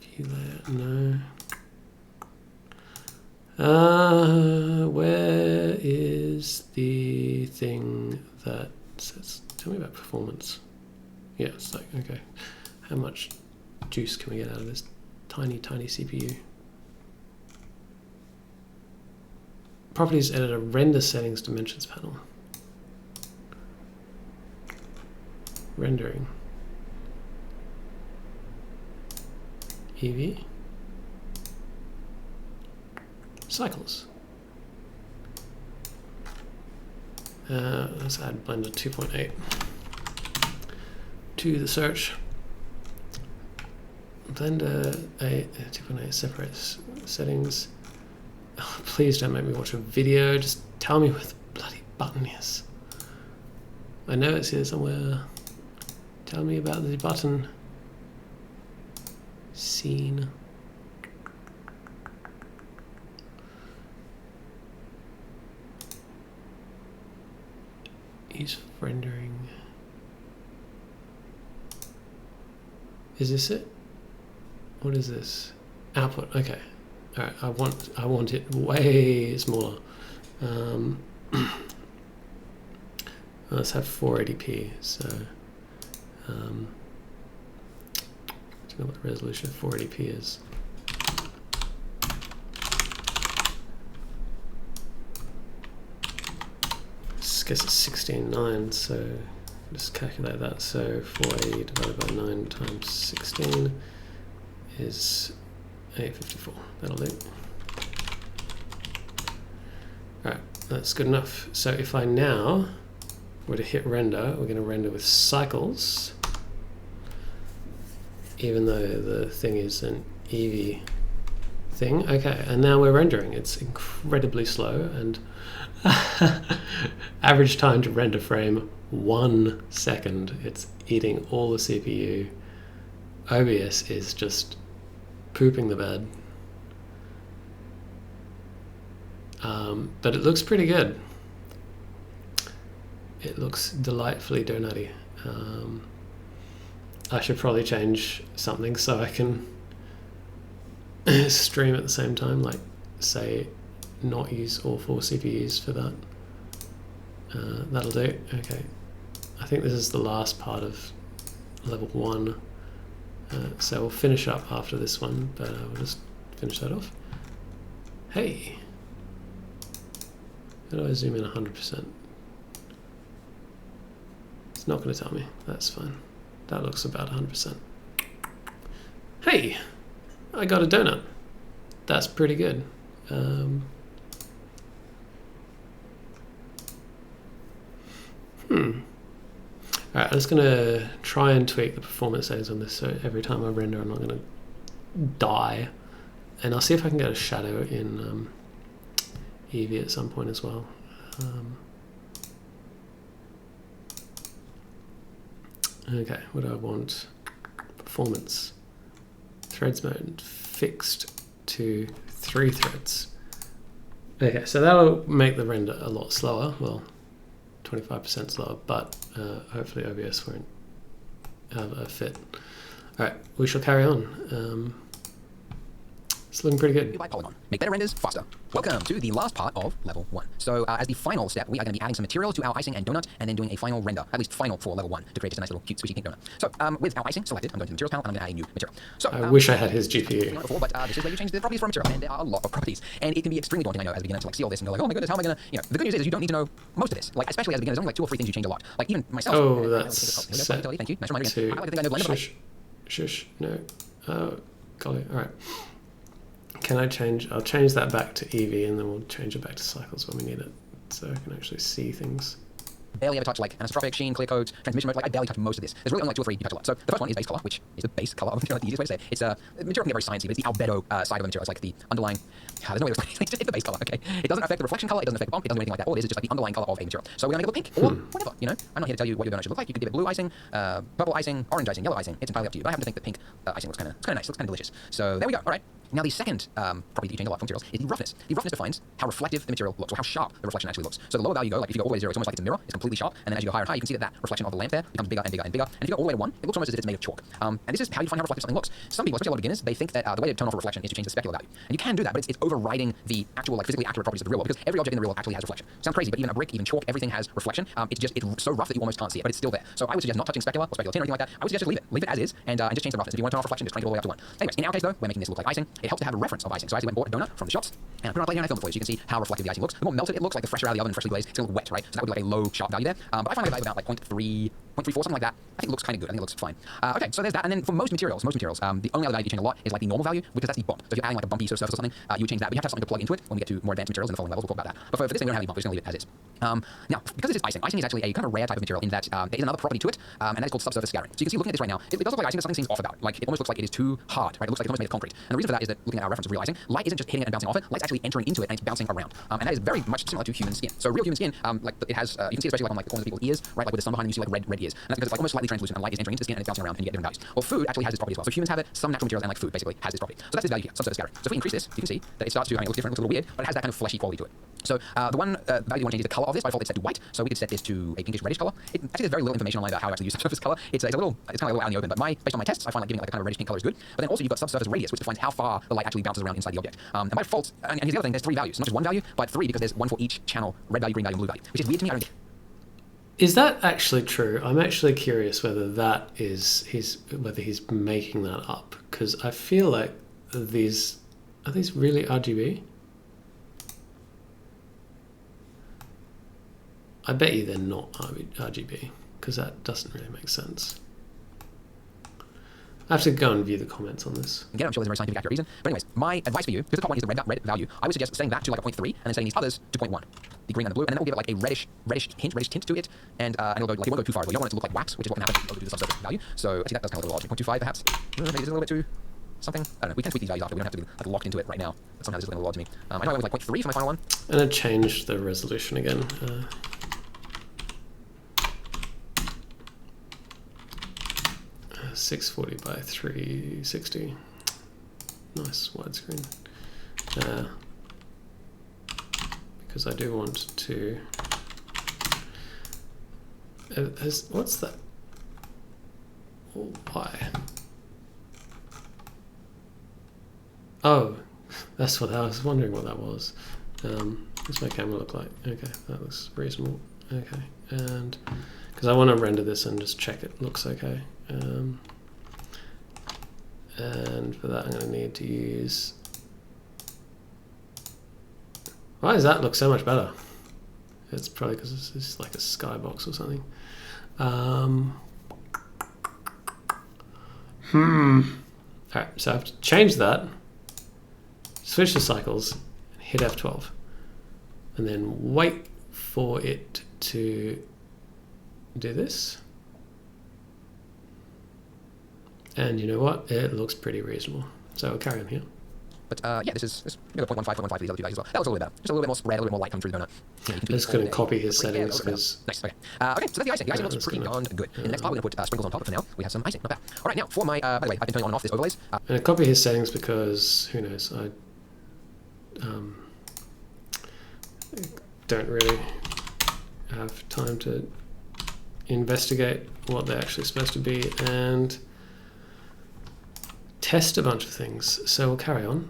View layout, no. Where is the thing that says, tell me about performance. Yeah, it's like, okay, how much juice can we get out of this tiny CPU? Properties editor, render settings, dimensions panel. Rendering. Eevee. cycles. Let's add Blender 2.8 to the search. Blender 2.8 separates settings. Oh, please don't make me watch a video. Just tell me where the bloody button is. I know it's here somewhere. Tell me about the button. Scene. He's rendering. Is this it? What is this? Output. Okay. All right. I want it way smaller. Let's have 480p. So, do you know what the resolution of 480p is? I guess it's 16.9, so just calculate that. So 480 divided by 9 times 16 is 854. That'll do. Alright, that's good enough. So if I now were to hit render, we're going to render with cycles, even though the thing is an Eevee thing. Okay, and now we're rendering. It's incredibly slow, and average time to render frame 1 second. It's eating all the CPU. OBS is just pooping the bed. But it looks pretty good. It looks delightfully donutty. I should probably change something so I can stream at the same time, like say not use all 4 CPUs for that. That'll do. Okay. I think this is the last part of level 1. So we'll finish up after this one, but we'll just finish that off. Hey! How do I zoom in 100%? It's not going to tell me. That's fine. That looks about 100%. Hey! I got a donut. That's pretty good. Alright, I'm just going to try and tweak the performance settings on this so every time I render I'm not going to die. And I'll see if I can get a shadow in Eevee at some point as well. Okay, what do I want? Performance. Threads mode fixed to 3 threads. Okay, so that'll make the render a lot slower. Well, 25% slower, but hopefully OBS won't have a fit. Alright, we shall carry on. It's looking pretty good. By Polygon. Make better renders faster. Welcome to the last part of level 1. So as the final step, we are going to be adding some material to our icing and donut, and then doing a final render, at least final for level 1, to create just a nice little cute squishy pink donut. So with our icing selected, I'm going to the materials panel, and I'm going to add a new material. So I wish I had his GPU. Before, but this is where you change the properties for a material, and there are a lot of properties, and it can be extremely daunting. I know as a beginner to like see all this and go like, oh my goodness, how am I going to? You know, the good news is you don't need to know most of this. Like especially as a beginner, there's only like 2 or 3 things you change a lot. Like even myself. Oh, that's set. Thank you. Nice reminder again. I like to think I know Blender. Shush. Shush. No. Oh, golly. All right. Can I change? I'll change that back to Eevee, and then we'll change it back to cycles when we need it, so I can actually see things. Barely ever touch like anisotropic, sheen, clear codes, transmission mode. Like I barely touch most of this. There's really only like 2 or 3 you touch a lot. So the first one is base color, which is the base color of the material. Like the easiest way to say it. It's material can get very sciencey, but it's the albedo side of the material. It's like the underlying. There's no way to explain it. It's the base color. Okay. It doesn't affect the reflection color. It doesn't affect the bump. It doesn't do anything like that. All it is just like the underlying color of a material. So we're gonna make it pink or whatever. You know, I'm not here to tell you what your donut should look like. You could give it blue icing, purple icing, orange icing, yellow icing. It's entirely up to you. But I happen to think that pink icing looks kind of nice. Looks kind of delicious. So there we go. All right. Now the second property that you change a lot for materials is the roughness. The roughness defines how reflective the material looks, or how sharp the reflection actually looks. So the lower value you go, like if you go all the way to 0, it's almost like it's a mirror, it's completely sharp, and then as you go higher and higher, you can see that reflection of the lamp there becomes bigger and bigger and bigger. And if you go all the way to 1, it looks almost as if it's made of chalk. And this is how you find how reflective something looks. Some people, especially a lot of beginners, they think that the way to turn off a reflection is to change the specular value. And you can do that, but it's overriding the actual, like physically accurate properties of the real world, because every object in the real world actually has reflection. Sounds crazy, but even a brick, even chalk, everything has reflection. It's so rough that you almost can't see it, but it's still there. So I would suggest not touching specular or specular tin or anything like that. I would suggest just leave it as is, and just change the roughness. If you want to turn off reflection, just crank it all the way up to 1. Anyways, in our case though, we're making this look like icing. It helps to have a reference of icing. So I actually went and bought a donut from the shops, and I put it on a plate here and I filmed it for you, so you can see how reflective the icing looks. The more melted it looks, like the fresher out of the oven, freshly glazed, it's a little wet, right? So that would be like a low sharp value there. But I find like a value about like 0.3 0.34, something like that. I think it looks kind of good. I think it looks fine. Okay, so there's that. And then for most materials, the only other value you change a lot is like the normal value, because that's the bump. So if you're adding like a bumpy sort of surface or something, you would change that. But you have to have something to plug into it when we get to more advanced materials in the following levels. We'll talk about that. But for this thing, we don't have any bump. We're just going to leave it as is. Now, because this is icing, icing is actually a kind of rare type of material in that there is another property to it, and that is called subsurface scarring. So you can see looking at this right now, it does look like icing, but something seems off about it. Like it almost looks like it is too hard, right? It looks like it's almost made of concrete. And the reason for that is that looking at our reference of real icing, light isn't just hitting it and bouncing off it, light's actually entering into it and it's bouncing around. And that is very much similar to human skin. So real human skin, like it has, you can see especially like on like the corners of people's ears, right? Like with the sun behind them, you see like red ears. And that's because it's like almost slightly translucent and light is entering into the skin and it's bouncing around and you get different values. Well, food actually has this property as well. So humans have it, some natural materials and like food basically has this property. So that's this value here, subsurface scarring. So if we increase this, you can see that it starts to, I mean, it looks different, it looks a little weird, but it has that kind of fleshy quality to it. So the one value you want to change is the color of this. By default, it's set to white. So we could set this to a pinkish reddish color. Actually, there's very little information online about how to actually use subsurface color. It's kind of like a little out in the open. But based on my tests, I find like giving it like a kind of reddish pink color is good. But then also you've got subsurface radius, which defines how far the light actually bounces around inside the object. And by default, and here's the other thing, there's 3 values, not just one value, but 3 because there's one for each channel: red value, green value, and blue value, which is weird to me. I don't get. Is that actually true? I'm actually curious whether that is whether he's making that up, because I feel like are these really RGB? I bet you they're not RGB, because that doesn't really make sense. I have to go and view the comments on this. Again, I'm sure there's a very scientific accurate reason. But anyways, my advice for you, because the top one is the red value, I would suggest setting that to like a 0.3 and then setting these others to 0.1. The green and the blue, and then we'll give it like a reddish tint to it, and it'll go like, it won't go too far. You don't want it to look like wax, which is what can happen when you do the subsurface value. So actually that does kind of look a little odd. 0.25 perhaps. Maybe it's a little bit too something. I don't know. We can tweak these values after. We don't have to be like locked into it right now. But somehow this is looking a little odd to me. I know I was like 0.3 for my final one. And I changed the resolution again. 640 by 360. Nice widescreen. Because I do want to. What's that? Why? Oh, that's what I was wondering what that was. What's my camera look like? Okay, that looks reasonable. Okay, and because I want to render this and just check it looks okay. And for that I'm going to need to use... Why does that look so much better? It's probably because it's like a skybox or something. Alright, so I have to change that, switch to cycles, hit F12, and then wait for it to do this. And you know what? It looks pretty reasonable. So I'll carry on here. But yeah, this is 0.15 for these other 2 values as well. That looks a little bit better. Just a little bit more spread, a little bit more light coming through the donut. Yeah, I'm just going to copy his settings because... Nice, okay. Okay, so that's the icing. The icing looks pretty darn good. In the next part, we're going to put sprinkles on top, but for now, we have some icing. Not bad. All right, now, for my... by the way, I've been turning on and off this overlays. I'm going to copy his settings because, who knows, I don't really have time to investigate what they're actually supposed to be and test a bunch of things. So we'll carry on.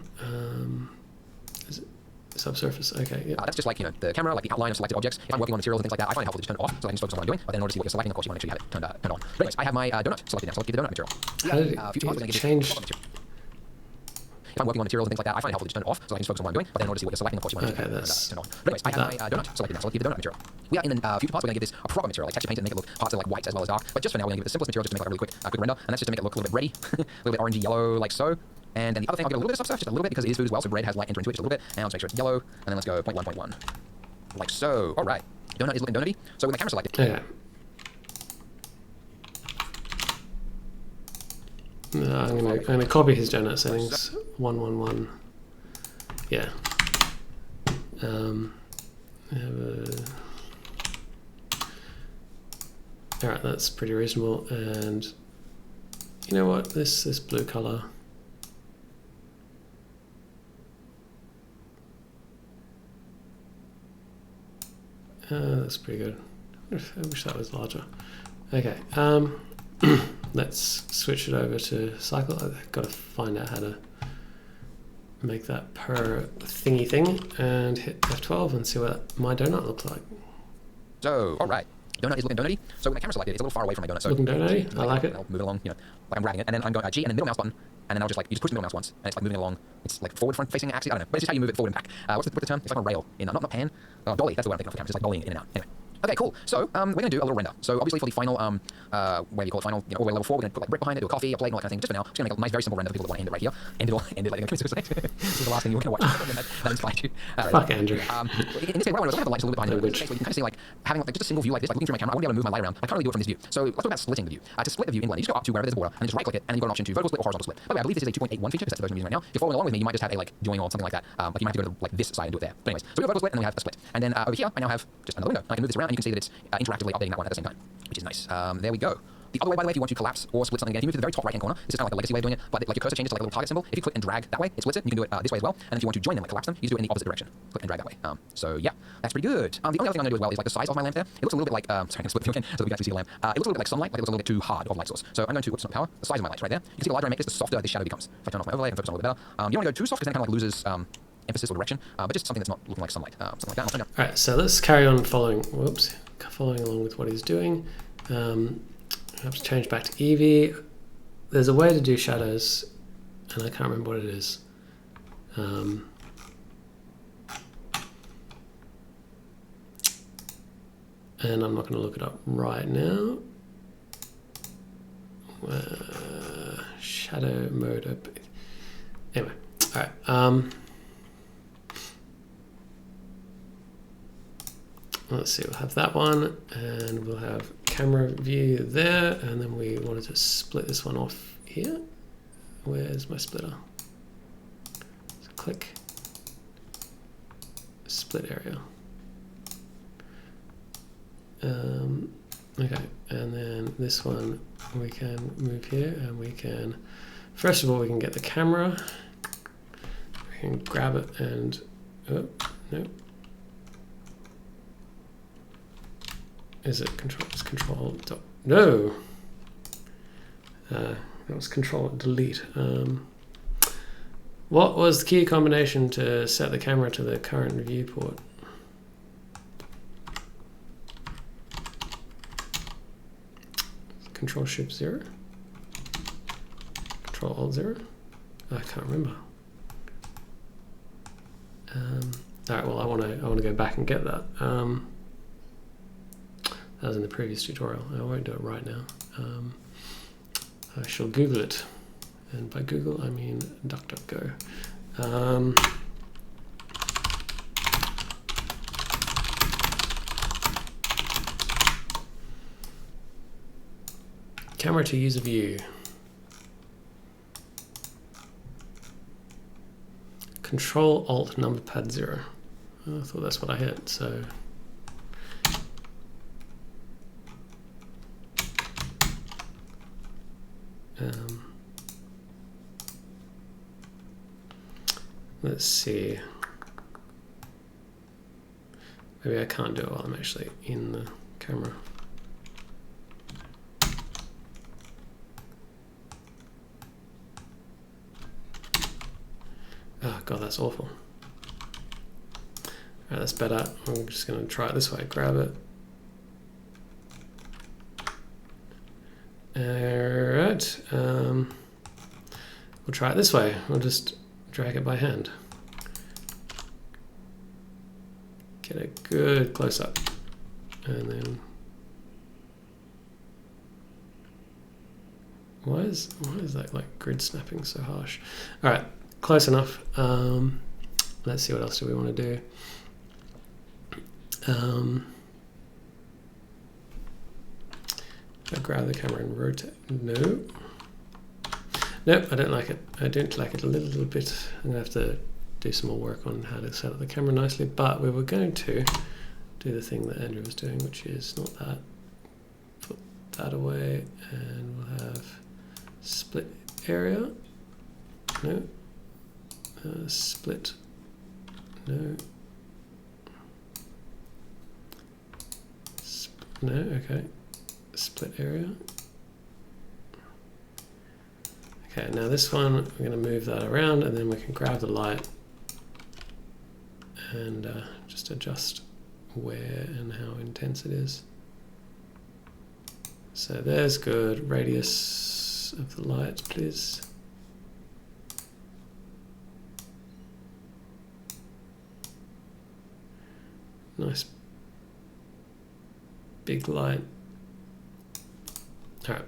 Is it subsurface? Okay, yeah. That's just like, you know, the camera, like the outline of selected objects. If I'm working on materials and things like that, I find it helpful to just turn it off so I can just focus on what I'm doing. But then in order to see what you're selecting, of course, you want to make sure you have it turned on. But anyways, I have my donut selected now, so let's give the donut material. How did it change? If I'm working on materials and things like that, I find it helpful to just turn it off so I can just focus on what I'm doing. But then in order to see what you're selecting, of course, you want to turn on. But anyways, I have my donut selected now, so let's give the donut material. We are in the future parts, we're going to give this a proper material, like texture paint, and make it look parts are like white as well as dark. But just for now, we're going to give it the simplest material just to make like a really quick render, and that's just to make it look a little bit ready, a little bit orangey yellow, like so. And then the other thing, I'll give it a little bit of subsurface, just a little bit, because it is food as well, so red has light enter into it just a little bit. And let's make sure it's yellow, and then let's go 0.1. Like so. All right. Donut is looking donutty. So with my camera selected. Okay. I'm gonna copy his donut settings. 111. Yeah. Alright, that's pretty reasonable. And you know what? This blue color. That's pretty good. I wish that was larger. Okay. Let's switch it over to cycle. I've got to find out how to make that per thingy thing and hit F12 and see what my donut looks like. So, all right. Donut is looking donutty. So with my camera selected, it's a little far away from my donut. So looking donutty? I like it. I'll move it along, you know, like I'm grabbing it. And then I'm going G and then middle mouse button. And then I'll just like, you just push the middle mouse once. And it's like moving along. It's like forward front facing axis. I don't know. But it's just how you move it forward and back. What's the term? It's like a rail. Not pan. Oh, dolly. That's the word I'm thinking of for camera. It's like dollying in and out. Anyway. Okay, cool. So we're going to do a little render. So obviously for the final, where you call it final, all the way level 4, we're going to put like brick behind it, do a coffee, a plate, and all that kind of thing. Just for now, just going to make a nice, very simple render for people that want to end it right here. End it like a suicide. This is the last thing you want to watch. that inspired you. Fuck Andrew. In this case, what I want to do is I have the lights a little bit behind the space where you can kind of see like having like just a single view like this, like looking through my camera. I wouldn't be able to move my light around. I can't really do it from this view. So let's talk about splitting the view. To split the view in Blender, you just go up to wherever there's a border and then just right click it, and then you've got an option to vertical split or horizontal split. By the way, I believe this is a 2.81 feature because that's the version I'm using right now. If you're following along with me, you might just have a like join or something like that. Like you might have to go to like this side and do it there. But anyways, so we have vertical split and then we have a split. And then over here, I now have just another window. I can move this around and you can see that it's interactively updating that one at the same time, which is nice. There we go. The other way, by the way, if you want to collapse or split something again, if you move to the very top right-hand corner, this is kind of like the legacy way of doing it, but like your cursor changes to like a little target symbol. If you click and drag that way, it splits it. You can do it this way as well. And if you want to join them, like collapse them, you just do it in the opposite direction. Click and drag that way. So yeah, that's pretty good. The only other thing I'm going to do as well is like the size of my lamp there. It looks a little bit like, sorry, I'm going to split the view again so that we can actually see the lamp. It looks a little bit like sunlight, like it looks a little bit too hard of light source. So I'm going to, oops, not power, the size of my lights right there. You can see the larger I make this, the softer the shadow becomes. If I turn off my overlay and focus on a little bit better. You don't want to go too soft because then it kind of like loses emphasis or direction, but just something that's not looking like sunlight. Something like that. I'll turn down. All right, so let's carry on following along with what he's doing. I have to change back to Eevee. There's a way to do shadows, and I can't remember what it is. And I'm not going to look it up right now. Shadow mode. Anyway, all right. Let's see, we'll have that one, and we'll have camera view there, and then we wanted to split this one off here. Where's my splitter? So click, split area. Okay, and then this one we can move here, and we can, first of all, we can get the camera. We can grab it and, oh, no. Is it control? It's control. No. That was control delete. What was the key combination to set the camera to the current viewport? Control Shift 0. Control Alt 0. I can't remember. All right. Well, I want to go back and get that. That was in the previous tutorial. I won't do it right now. I shall Google it. And by Google, I mean DuckDuckGo. Camera to user view. Control Alt number pad 0. Oh, I thought that's what I hit, so. Let's see. Maybe I can't do it while I'm actually in the camera. Oh god, that's awful. Alright, that's better. I'm just going to try it this way. Grab it. Alright. We'll try it this way. We'll just drag it by hand. Get a good close up. And then why is that like grid snapping so harsh? Alright, close enough. Let's see, what else do we want to do? I grab the camera and rotate. No. Nope, I don't like it. I don't like it a little bit. I'm going to have to do some more work on how to set up the camera nicely, but we were going to do the thing that Andrew was doing, which is not that. Put that away, and we'll have split area. No. Split. No. No, okay. Split area. Okay, now this one, we're going to move that around, and then we can grab the light and just adjust where and how intense it is. So there's good. Radius of the light, please. Nice big light. All right,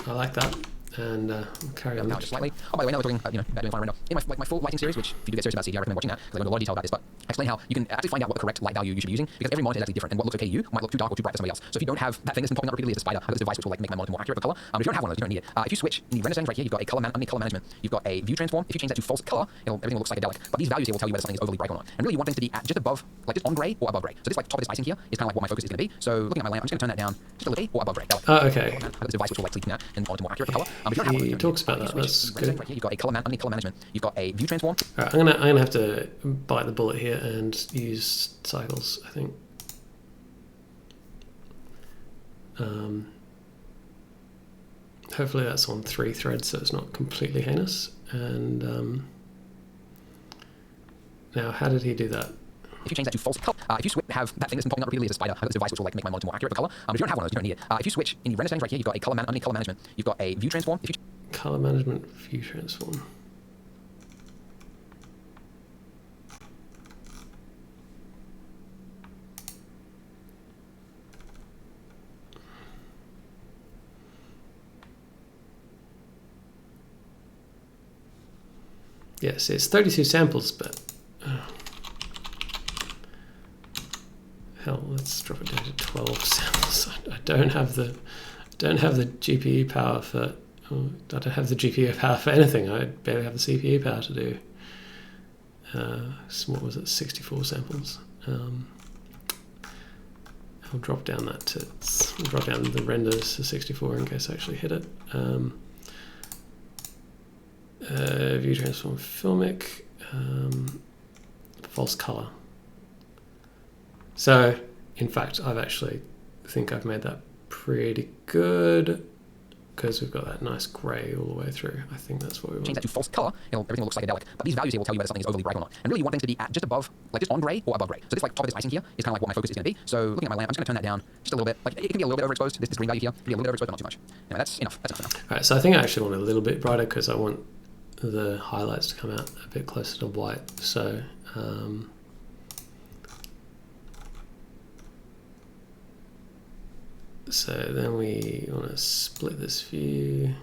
I like that. And we'll carry on. Now just slightly. Oh, by the way, now we're talking about doing fine render. In my full lighting series, which if you do get serious about CG, I recommend watching that because I go into a lot of detail about this. But I explain how you can actually find out what the correct light value you should be using because every monitor is actually different, and what looks okay to you might look too dark or too bright to somebody else. So if you don't have that thing that's been popping up repeatedly as a spider, I've got this device which will like make my monitor more accurate for color. If you don't have one of those, you don't need it. If you switch in the render settings right here, you've got a color management. You've got a view transform. If you change that to false color, everything will look psychedelic. But these values here will tell you whether something is overly bright or not. And really, you want things to be at just above, like just on gray or above gray. So this like top of this icing here is kind of like what my focus is going to be. So looking at my lamp, I'm just going to turn that down just a little bit or above gray. Okay. I've got this device which will like sleep that and monitor more accurate for color. If you don't have one, He talks about that. That's good. right here, you've got a color management. You've got a view transform. All right, I'm gonna have to bite the bullet here and use cycles, I think. Hopefully that's on 3 threads, so it's not completely heinous. And now, how did he do that? If you change that to false color, if you have that thing that's been popping up repeatedly as a spider, I've got this device which will like make my monitor more accurate for color. If you don't have one of those, you don't need it. If you switch in the render settings right here, you've got a color management. You've got a view transform. If you color management, view transform. Yes, it's 32 samples, but hell, let's drop it down to 12 samples. I don't have the GPU power for. I don't have the GPU power for anything. I barely have the CPU power to do. So what was it? 64 samples. I'll drop down the renders to 64 in case I actually hit it. View transform filmic, false color. So, in fact, think I've made that pretty good because we've got that nice grey all the way through. I think that's what we want. change that to false color, everything will look psychedelic. But these values here will tell you whether something is overly bright or not. And really, you want things to be at just above, like just on gray or above gray. So this like top of this icing here is kind of like what my focus is going to be. So looking at my lamp, I'm just going to turn that down just a little bit. Like it can be a little bit overexposed. This green value here can be a little bit overexposed, but not too much. Anyway, that's enough. That's enough for now. All right, so I think I actually want it a little bit brighter because I want the highlights to come out a bit closer to white. So then we want to split this view,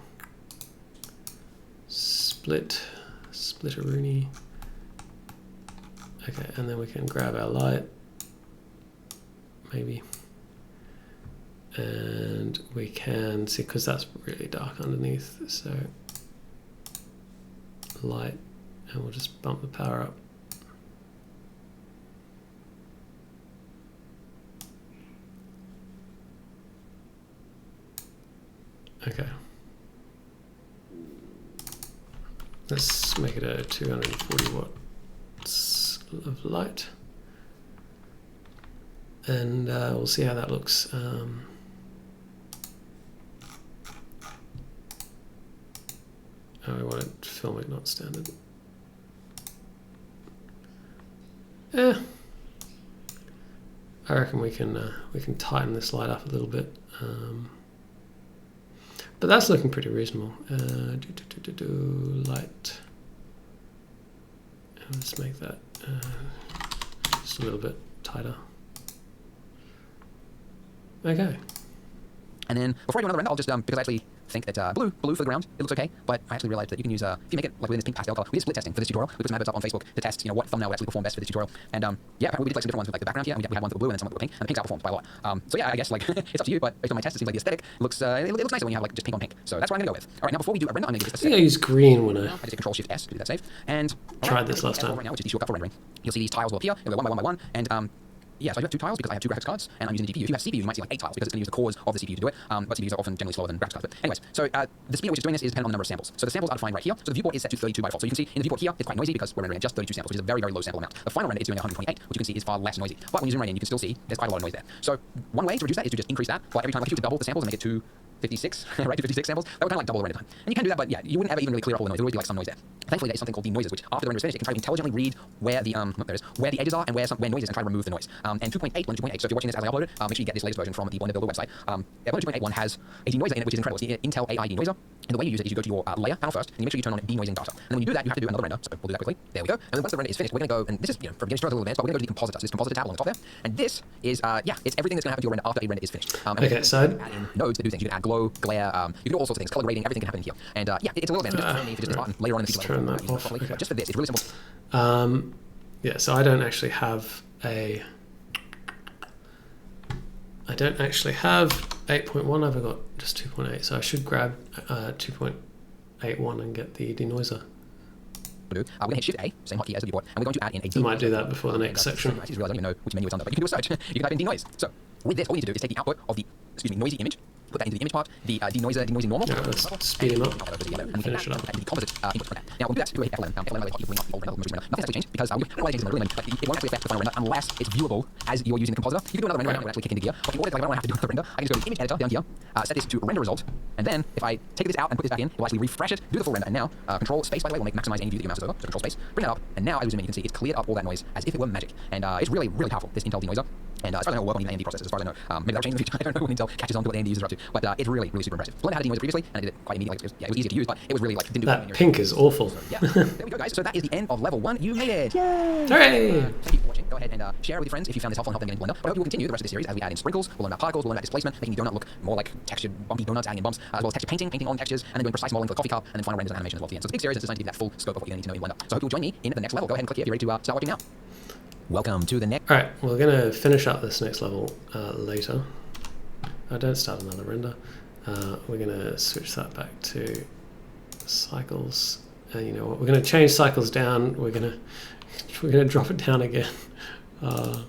split-a-rooney. Okay, and then we can grab our light, maybe, and we can see because that's really dark underneath. So light, and we'll just bump the power up. Okay. Let's make it a 240 watts of light. And we'll see how that looks. Oh, I want it filmic, not standard. I reckon we can tighten this light up a little bit. But that's looking pretty reasonable. Light. Let's make that just a little bit tighter. Okay. And then before I do another render, I'll just because I actually think that blue for the ground, it looks okay, but I actually realized that you can use if you make it like within this pink pastel color. We did split testing for this tutorial. We put some adverts up on Facebook to test, what thumbnail would actually perform best for this tutorial. And yeah, apparently we did like some different ones with like the background here. And we had ones that were blue and then some that were pink, and the pinks outperformed by a lot. So yeah, I guess like it's up to you, but based on my test, it seems like the aesthetic looks it looks nicer when you have like just pink on pink. So that's what I'm gonna go with. All right, now before we do a render, I'm gonna give this a I think I used green when I just hit Control Shift S to do that save. And tried this last time. Right now, which is the shortcut for rendering. You'll see these tiles will appear. It'll go one by one, and yeah, so I do have 2 tiles because I have 2 graphics cards and I'm using the GPU. If you have CPU, you might see like 8 tiles because it's going to use the cores of the CPU to do it. But CPUs are often generally slower than graphics cards. But anyways, so the speed at which it's doing this is dependent on the number of samples. So the samples are defined right here. So the viewport is set to 32 by default. So you can see in the viewport here, it's quite noisy because we're rendering at just 32 samples, which is a very, very low sample amount. The final render is doing 128, which you can see is far less noisy. But when you zoom right in, you can still see there's quite a lot of noise there. So one way to reduce that is to just increase that. But every time, like if you were to double the samples and make it 256, right, 256 samples, that would kind of like double the render time. And you can do that, but yeah, you wouldn't ever even really clear up all the noise. There would always be like some noise there. Thankfully, there is something called denoisers, which after the render is finished, it can try to intelligently read where the where the edges are and where noise is and try to remove the noise. And 2.8, 2.8. So if you're watching this as I upload it, make sure you get this latest version from the Blender Builder website. Blender 2.8.1 has a denoiser in it, which is incredible. It's the Intel AI denoiser. And the way you use it is you go to your layer panel first, and you make sure you turn on denoising data. And then when you do that, you have to do another render. So we'll do that quickly. There we go. And then once the render is finished, we're going to go, and this is, from getting started a little advanced, but we're going to go to the compositor. So this compositor tab along the top there. And this is, it's everything that's going to happen to your render after a render is finished. Okay, so add in nodes that do things. You can add glow, glare, you can do all sorts of things, color grading, everything can happen in here. And it's a little advanced. Just for just a button later on in the let's future. turn that off. Okay. But just for this, it's really simple. Yeah, so I don't actually have 8.1, I've got just 2.8, so I should grab 2.81 and get the denoiser. We're going to hit Shift A, same hotkey as the viewport, and we're going to add in a I might do that before the next section. I just realized I don't even know which menu it's under, but you can do a search. You can type in denoise. So with this, all you need to do is take the output of the noisy image, put that into the image part, the denoising normal. Yeah, let's speed him up and finish it up. The composite input from that. Now we'll do that through F11. F11 will bring up the old render, the most render. Nothing's actually changed because we're highlighting things in the render, but it won't actually affect the final render unless it's viewable as you're using the compositor. You can do another render right now, it will actually kick into gear. But in order to, I don't want to have to do another render, I can just go to the image editor down here, set this to render result, and then if I take this out and put this back in, it will actually refresh it, do the full render, and now control space, by the way, will maximize any view that your mouse is over. So control space, bring that up, and now as we zoom in, you can see it's cleared up all that noise as if it were magic. And it's really, really powerful, this Intel denoiser. And as far as I know, it'll work on even AMD processors. As far as I know, maybe that'll change in the future. I don't know when Intel catches on to what AMD users are up to, but it's really, really super impressive. Learned how to denoise it previously, and I did it quite immediately. It was easy to use, but it was really didn't do that pink is awful. So, yeah, there we go, guys. So that is the end of level 1. You made it. Yay! Hooray! Thank you for watching. Go ahead and share with your friends if you found this helpful and help them get into Blender. But I hope you will continue the rest of the series as we add in sprinkles. We'll learn about particles. We'll learn about displacement, making the donut look more like textured, bumpy donuts, adding in bumps, as well as texture painting on textures, and then doing precise modeling for the coffee cup, and then final renders and animation as well at the end. So it's a big series. It's designed to give that full scope of what you need to know in Blender. So I hope you'll join me in the next level. Go ahead and click here if you're ready to start working now. Welcome to the next. All right, we're going to finish up this next level later. I don't start another render. We're going to switch that back to cycles. And you know what? We're going to change cycles down. We're going to drop it down again to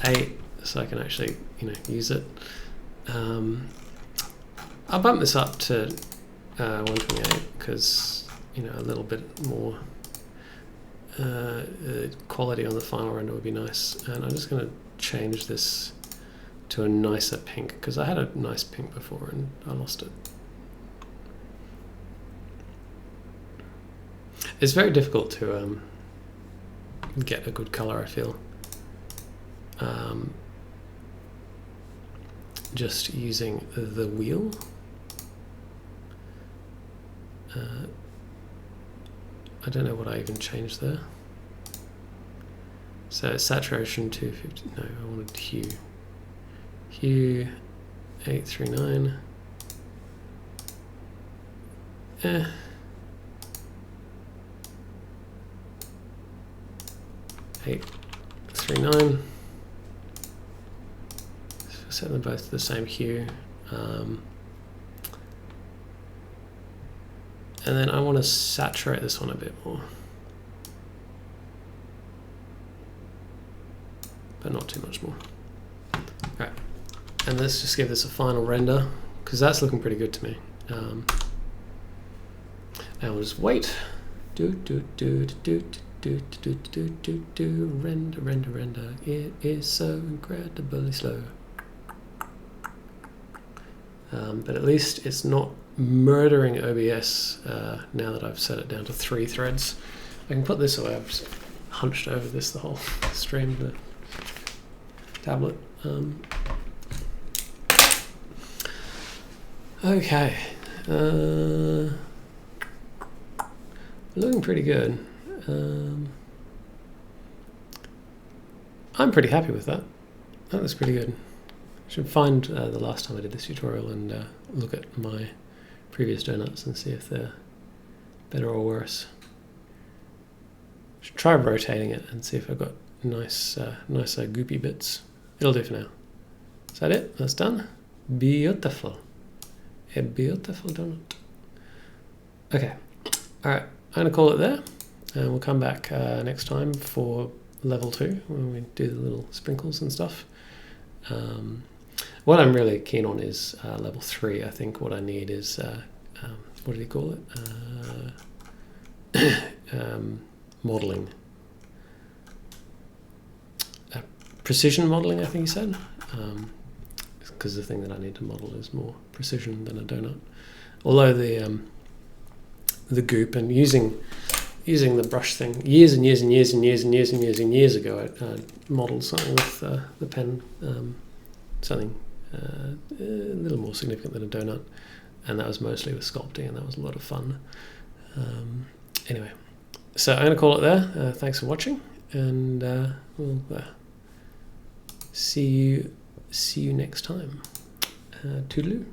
8, so I can actually use it. I'll bump this up to 128 because a little bit more quality on the final render would be nice. And I'm just going to change this to a nicer pink because I had a nice pink before and I lost it. It's very difficult to get a good color, I feel. Just using the wheel. I don't know what I even changed there. So saturation 250. No, I wanted hue. Hue 839. 839. Set them both to the same hue. And then I want to saturate this one a bit more. But not too much more. Alright. And let's just give this a final render, because that's looking pretty good to me. And we'll just wait. Render. It is so incredibly slow. But at least it's not murdering OBS now that I've set it down to 3 threads. I can put this away. I've just hunched over this the whole stream, the tablet. Okay. Looking pretty good. I'm pretty happy with that. That looks pretty good. I should find the last time I did this tutorial and look at my previous donuts and see if they're better or worse. Should try rotating it and see if I've got nicer goopy bits. It'll do for now. Is that it? That's done? Beautiful. A beautiful donut. Okay. Alright, I'm going to call it there. And we'll come back next time for level 2 when we do the little sprinkles and stuff. What I'm really keen on is level 3. I think what I need is, what did he call it? Modeling. Precision modeling, I think he said. Because the thing that I need to model is more precision than a donut. Although the goop and using the brush thing years ago, I modeled something with the pen, something a little more significant than a donut. and that was mostly with sculpting, and that was a lot of fun. Anyway, so I'm going to call it there. Thanks for watching, and we'll see you next time. Toodaloo.